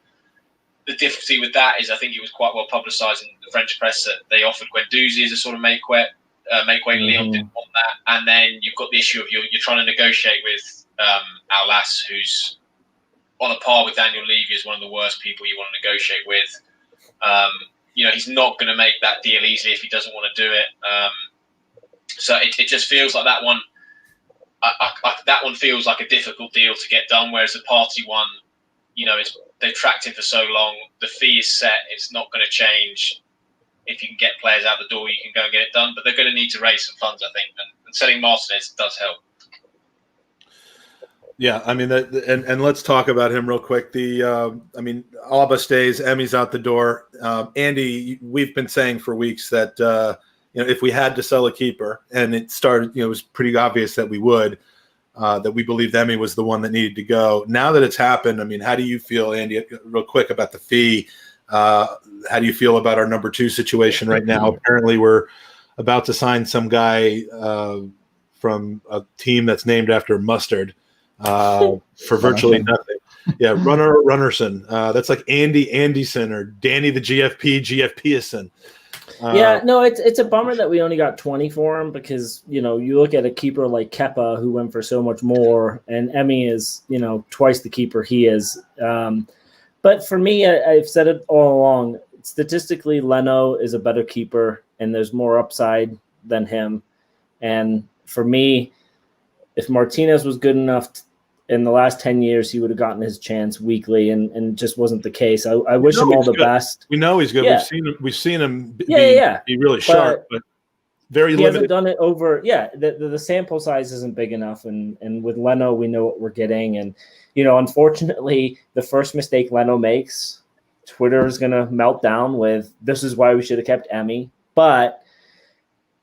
The difficulty with that is I think it was quite well publicised in the French press that they offered Guendouzi as a sort of make-wet. Make-Way Leon didn't want that. And then you've got the issue of you're trying to negotiate with Al Lass, who's on a par with Daniel Levy as one of the worst people you want to negotiate with. He's not going to make that deal easily if he doesn't want to do it. So it just feels like that one. That one feels like a difficult deal to get done. Whereas the party one, they've tracked him for so long. The fee is set. It's not going to change. If you can get players out the door, you can go and get it done. But they're going to need to raise some funds, I think. And selling Martinez does help. Yeah, I mean, and let's talk about him real quick. Alba stays, Emmy's out the door. Andy, we've been saying for weeks that if we had to sell a keeper, and it started, it was pretty obvious that we would, that we believed Emmy was the one that needed to go. Now that it's happened, I mean, how do you feel, Andy, real quick, about the fee? How do you feel about our number 2 situation right now? Apparently, we're about to sign some guy from a team that's named after mustard for virtually nothing. Yeah, Runnerson. That's like Andy Anderson or Danny the GFPison. It's a bummer that we only got 20 for him because, you look at a keeper like Kepa who went for so much more, and Emmy is, twice the keeper he is. But for me, I've said it all along, statistically, Leno is a better keeper and there's more upside than him. And for me, if Martinez was good enough in the last 10 years, he would have gotten his chance weekly, and it just wasn't the case. I wish him all the best. We know he's good. Yeah. We've seen him be really sharp, but very he limited. Hasn't done it over. Yeah, the sample size isn't big enough, and with Leno, we know what we're getting. And unfortunately, the first mistake Leno makes, Twitter is gonna melt down with, "This is why we should have kept Emmy." But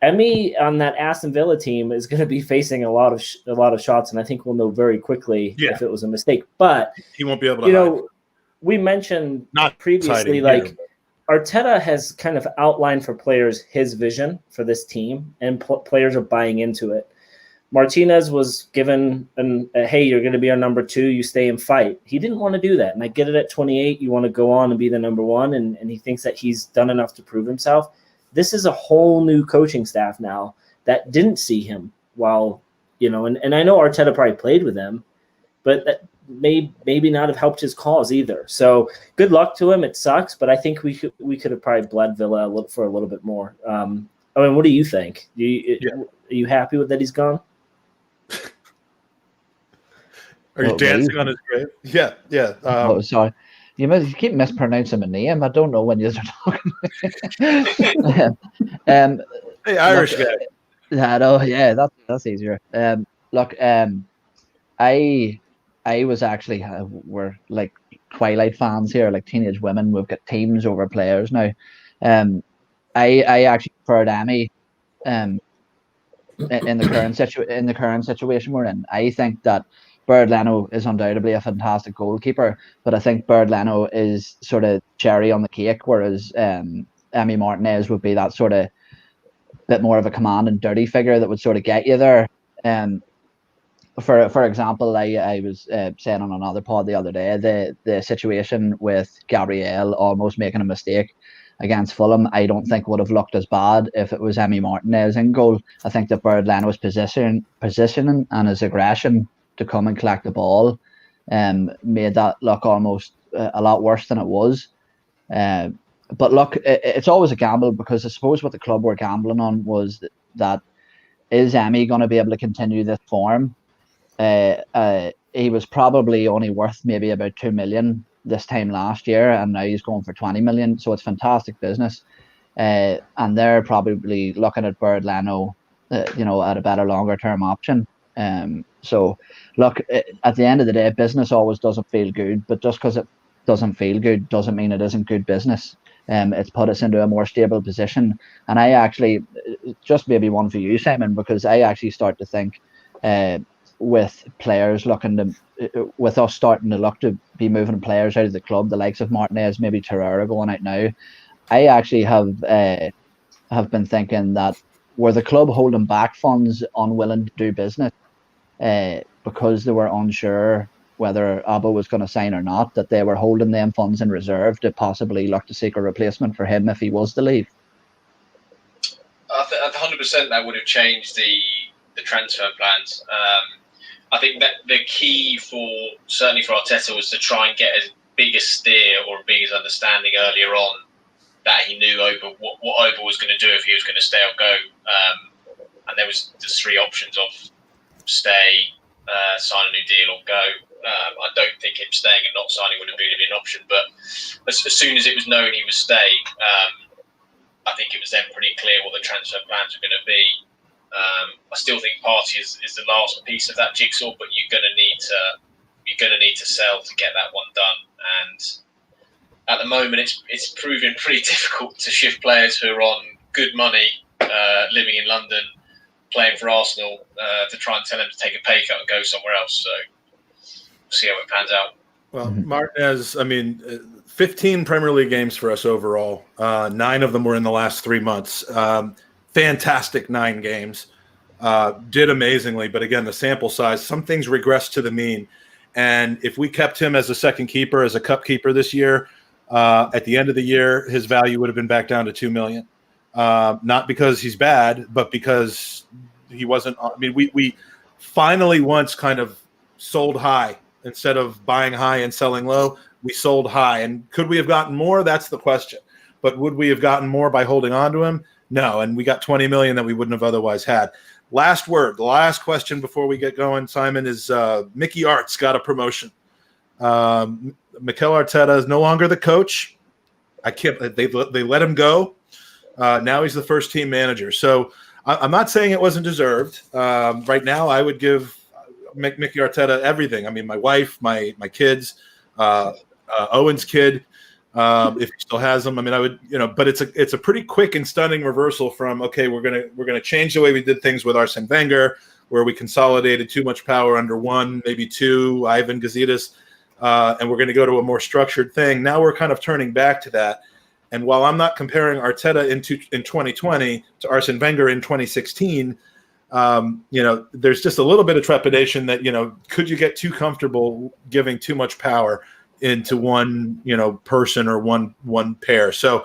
Emmy on that Aston Villa team is going to be facing a lot of shots, and I think we'll know very quickly if it was a mistake. But he won't be able to. We mentioned not previously, Arteta has kind of outlined for players his vision for this team, and players are buying into it. Martinez was given hey, you're going to be our number 2, you stay and fight. He didn't want to do that, and I get it at 28. You want to go on and be the number 1, and he thinks that he's done enough to prove himself. This is a whole new coaching staff now that didn't see him while, and I know Arteta probably played with him, but that maybe not have helped his cause either. So good luck to him. It sucks, but I think we could have probably bled Villa for a little bit more. What do you think? Are you happy with that he's gone? Are you dancing on his grave? Yeah. Sorry. You keep mispronouncing my name. I don't know when you're talking. Hey, Irish guy. That's easier. I was actually we're like Twilight fans here, like teenage women. We've got teams over players now. I actually preferred Emmy in the current situation we're in. I think that Bernd Leno is undoubtedly a fantastic goalkeeper, but I think Bernd Leno is sort of cherry on the cake, whereas Emmy Martinez would be that sort of bit more of a command and dirty figure that would sort of get you there. For example, I was saying on another pod the other day, the situation with Gabriel almost making a mistake against Fulham, I don't think would have looked as bad if it was Emmy Martinez in goal. I think that Bernd Leno's positioning and his aggression to come and collect the ball made that look almost a lot worse than it was. But look, it's always a gamble, because I suppose what the club were gambling on was that is Emmy going to be able to continue this form? He was probably only worth maybe about 2 million this time last year, and now he's going for 20 million. So it's fantastic business. And they're probably looking at Bernd Leno, at a better longer term option. So look, at the end of the day, business always doesn't feel good, but just because it doesn't feel good doesn't mean it isn't good business. It's put us into a more stable position. And I actually, just maybe one for you, Simon, because I actually start to think with players with us starting to look to be moving players out of the club, the likes of Martinez, maybe Torreira going out now, I actually have been thinking that were the club holding back funds, unwilling to do business because they were unsure whether Abba was going to sign or not, that they were holding them funds in reserve to possibly look to seek a replacement for him if he was to leave? I 100% 100% that would have changed the transfer plans. I think that the key certainly for Arteta was to try and get as big a steer or a big as understanding earlier on that he knew what Oba was going to do if he was going to stay or go. And there was just three options of stay, sign a new deal, or go. I don't think him staying and not signing would have been an option. But as soon as it was known he was staying, I think it was then pretty clear what the transfer plans were going to be. I still think Partey is the last piece of that jigsaw, but you're going to need to sell to get that one done. And at the moment, it's proving pretty difficult to shift players who are on good money, living in London, playing for Arsenal, to try and tell them to take a pay cut and go somewhere else. So we'll see how it pans out. Well, Martinez, 15 Premier League games for us overall. 9 of them were in the last 3 months. Fantastic 9 games. Did amazingly, but again, the sample size, some things regress to the mean. And if we kept him as a second keeper, as a cup keeper this year, at the end of the year, his value would have been back down to $2 million. Not because he's bad, but because he wasn't. We finally once kind of sold high instead of buying high and selling low. We sold high, and could we have gotten more? That's the question. But would we have gotten more by holding on to him? No, and we got $20 million that we wouldn't have otherwise had. Last word, the last question before we get going, Simon, is Mickey Arts got a promotion. Mikel Arteta is no longer the coach. They let him go. Now he's the first team manager. So I'm not saying it wasn't deserved. Right now, I would give Mickey Arteta everything. My wife, my kids, Owen's kid. If he still has them, I would, but it's a pretty quick and stunning reversal from, okay, we're gonna change the way we did things with Arsene Wenger, where we consolidated too much power under one, maybe two, Ivan Gazidis, and we're going to go to a more structured thing. Now we're kind of turning back to that. And while I'm not comparing Arteta in 2020 to Arsene Wenger in 2016, there's just a little bit of trepidation that, could you get too comfortable giving too much power into one, person or one pair. So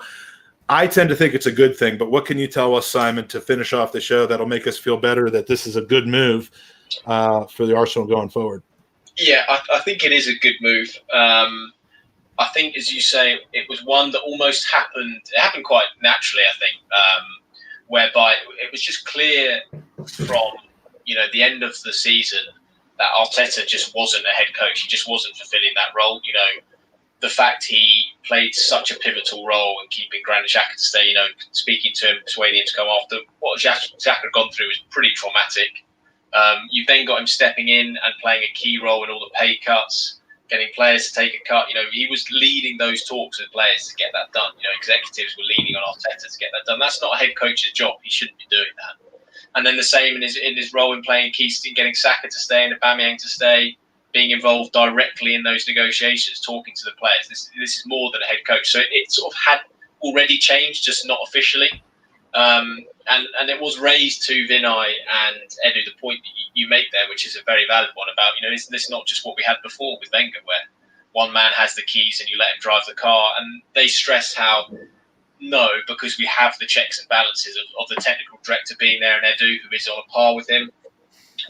I tend to think it's a good thing, but what can you tell us, Simon, to finish off the show that'll make us feel better that this is a good move for the Arsenal going forward? Yeah, I think it is a good move. I think, as you say, it was one that almost happened. It happened quite naturally, I think, whereby it was just clear from, the end of the season that Arteta just wasn't a head coach. He just wasn't fulfilling that role. The fact he played such a pivotal role in keeping Granit Xhaka to stay, speaking to him, persuading him to come after what Xhaka had gone through was pretty traumatic. You've then got him stepping in and playing a key role in all the pay cuts, getting players to take a cut. He was leading those talks with players to get that done. Executives were leaning on Arteta to get that done. That's not a head coach's job. He shouldn't be doing that. And then the same in his role in playing Keystone, getting Saka to stay and Aubameyang to stay, being involved directly in those negotiations, talking to the players. This is more than a head coach. So it sort of had already changed, just not officially. And it was raised to Vinay and Edu, the point that you make there, which is a very valid one about, is this not just what we had before with Wenger, where one man has the keys and you let him drive the car? And they stress how, no, because we have the checks and balances of the technical director being there and Edu, who is on a par with him,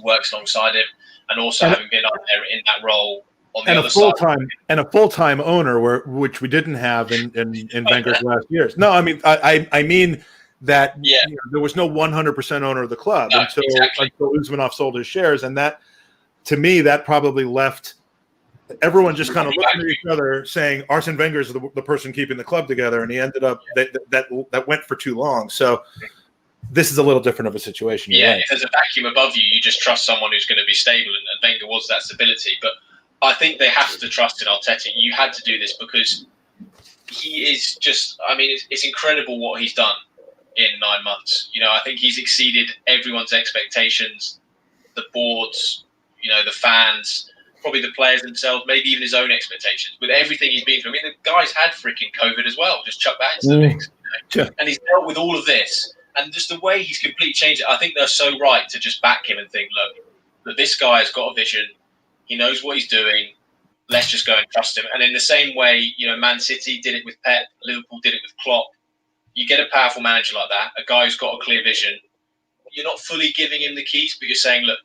works alongside him, and also having been up there in that role on the other side. And a full-time owner, which we didn't have in Wenger's last years. No, I mean that there was no 100% owner of the club until Usmanov sold his shares, and that, to me, that probably left everyone just kind of looking at each other, saying Arsene Wenger is the person keeping the club together, and he ended up that went for too long. So this is a little different of a situation. If there's a vacuum above you, you just trust someone who's going to be stable, and Wenger was that stability. But I think they have to trust in Arteta. You had to do this because he is just. It's incredible what he's done in 9 months. I think he's exceeded everyone's expectations, the boards, the fans, probably the players themselves, maybe even his own expectations. With everything he's been through, the guy's had freaking COVID as well. Just chuck that into the mix. And he's dealt with all of this. And just the way he's completely changed it, I think they're so right to just back him and think, look, this guy has got a vision. He knows what he's doing. Let's just go and trust him. And in the same way, Man City did it with Pep. Liverpool did it with Klopp. You get a powerful manager like that, a guy who's got a clear vision. not fully giving him the keys, but you're saying, look,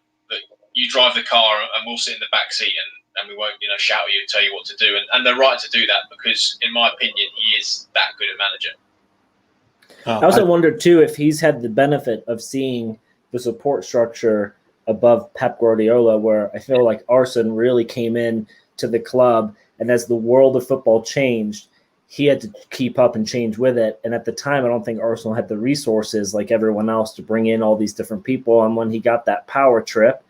you drive the car and we'll sit in the back seat and we won't, shout at you and tell you what to do. And they're right to do that because, in my opinion, he is that good a manager. I also wonder too if he's had the benefit of seeing the support structure above Pep Guardiola, where I feel like Arsene really came in to the club, and as the world of football changed, he had to keep up and change with it. And at the time, I don't think Arsenal had the resources like everyone else to bring in all these different people. And when he got that power trip,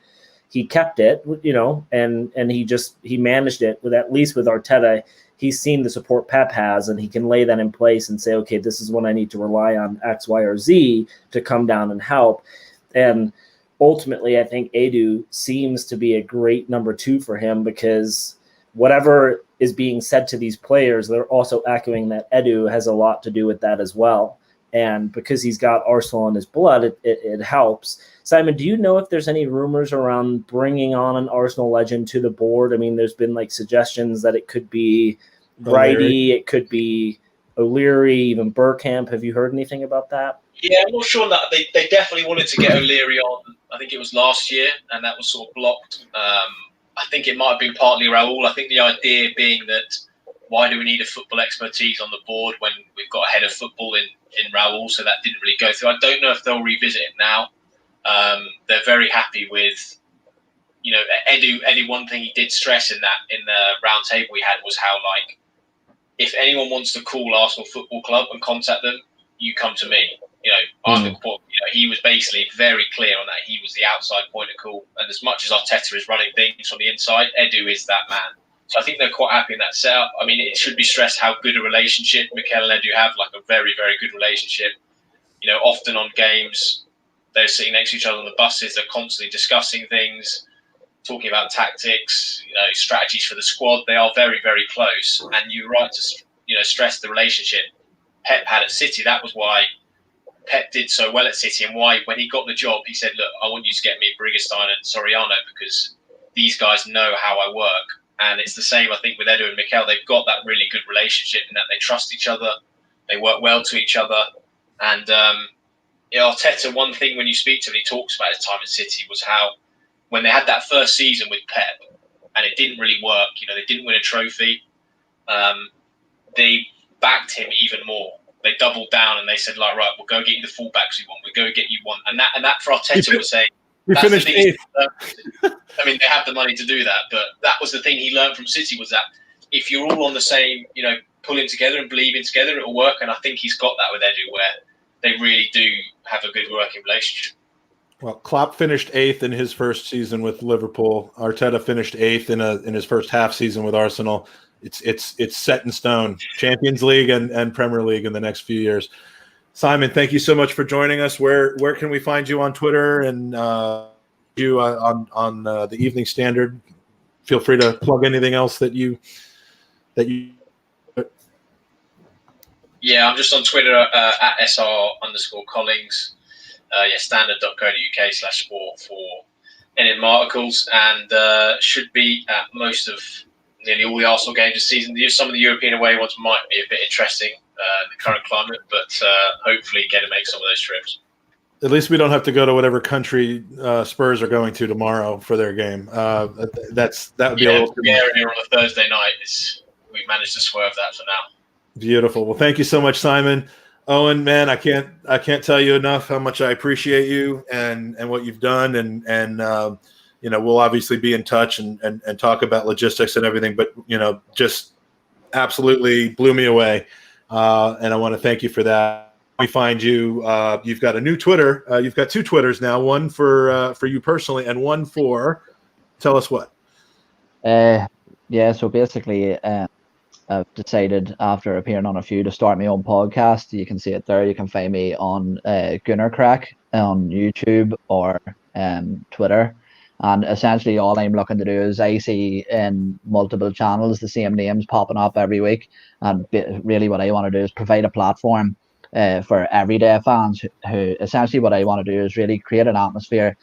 he kept it, and he managed it with, at least with Arteta. He's seen the support Pep has, and he can lay that in place and say, okay, this is when I need to rely on X, Y, or Z to come down and help. And ultimately, I think Edu seems to be a great number 2 for him, because whatever is being said to these players, they're also echoing that Edu has a lot to do with that as well. And because he's got Arsenal in his blood, it helps. Simon, do you know if there's any rumors around bringing on an Arsenal legend to the board? I mean, there's been like suggestions that it could be Brighty, it could be O'Leary, even Bergkamp. Have you heard anything about that? Yeah, I'm not sure on that. They definitely wanted to get O'Leary on. I think it was last year, and that was sort of blocked. I think it might have been partly Raul. I think the idea being that why do we need a football expertise on the board when we've got a head of football in Raul? So that didn't really go through. I don't know if they'll revisit it now. They're very happy with, Edu. One thing he did stress in the round table we had was how, like, if anyone wants to call Arsenal Football Club and contact them, you come to me. He was basically very clear on that. He was the outside point of call. And as much as Arteta is running things from the inside, Edu is that man. So I think they're quite happy in that setup. I mean, it should be stressed how good a relationship Mikel and Edu have, like a very, very good relationship. Often on games, they're sitting next to each other on the buses. They're constantly discussing things, talking about tactics, strategies for the squad. They are very, very close. And you're right to, stress the relationship Pep had at City. That was why Pep did so well at City, and why when he got the job, he said, look, I want you to get me Brighestein and Soriano because these guys know how I work. And it's the same, I think, with Edu and Mikel. They've got that really good relationship in that they trust each other. They work well to each other. And Arteta, one thing when you speak to him, he talks about his time at City, was how when they had that first season with Pep and it didn't really work, they didn't win a trophy, they backed him even more. They doubled down and they said, like, right, we'll go get you the fullbacks we want. We'll go get you one. And that for Arteta was saying, we finished 8th. I mean, they have the money to do that, but that was the thing he learned from City, was that if you're all on the same, pulling together and believing together, it'll work. And I think he's got that with Edu, where they really do have a good working relationship. Well, Klopp finished 8th in his first season with Liverpool. Arteta finished 8th in his first half season with Arsenal. It's set in stone. Champions League and Premier League in the next few years. Simon, thank you so much for joining us. Where can we find you on Twitter and you on the Evening Standard? Feel free to plug anything else that you. Yeah, I'm just on Twitter at SR_Collings. Standard.co.uk/sport for any articles, and should be at most of nearly all the Arsenal games this season. Some of the European away ones might be a bit interesting in the current climate, but hopefully get to make some of those trips. At least we don't have to go to whatever country Spurs are going to tomorrow for their game. That would be a little Bulgaria on a Thursday night. We managed to swerve that for now. Beautiful. Well, thank you so much, Simon. Owen, man, I can't tell you enough how much I appreciate you and what you've done, and we'll obviously be in touch and talk about logistics and everything, but just absolutely blew me away, and I want to thank you for that. We find you. You've got a new Twitter. You've got 2 Twitters now. One for you personally, and one for. Tell us what. So basically, I've decided after appearing on a few to start my own podcast. You can see it there. You can find me on Gunner Crack on YouTube or Twitter. And essentially all I'm looking to do is I see in multiple channels the same names popping up every week. And really what I want to do is provide a platform for everyday fans who essentially what I want to do is really create an atmosphere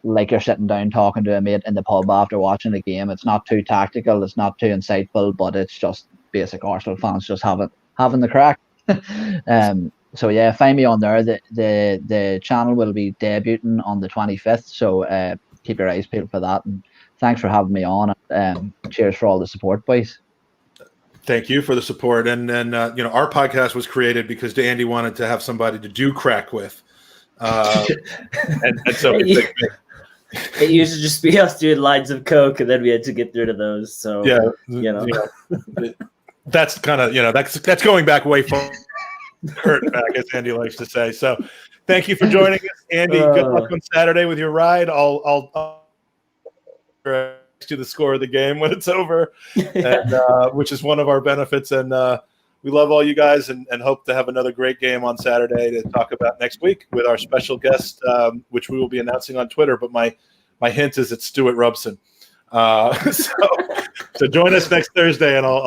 like you're sitting down talking to a mate in the pub after watching the game. It's not too tactical, it's not too insightful, but it's just basic Arsenal fans just having the crack. So yeah, find me on there. The channel will be debuting on the 25th. So keep your eyes peeled for that. And thanks for having me on. Cheers for all the support, boys. Thank you for the support. And our podcast was created because Andy wanted to have somebody to do crack with. And so it used to just be us doing lines of coke, and then we had to get rid of those. So that's kind of that's going back way far. Hurt back, as Andy likes to say. So, thank you for joining us, Andy. Good luck on Saturday with your ride. I'll to the score of the game when it's over, and, which is one of our benefits. And we love all you guys, and hope to have another great game on Saturday to talk about next week with our special guest, which we will be announcing on Twitter. But my hint is it's Stuart Robson. So join us next Thursday, and I'll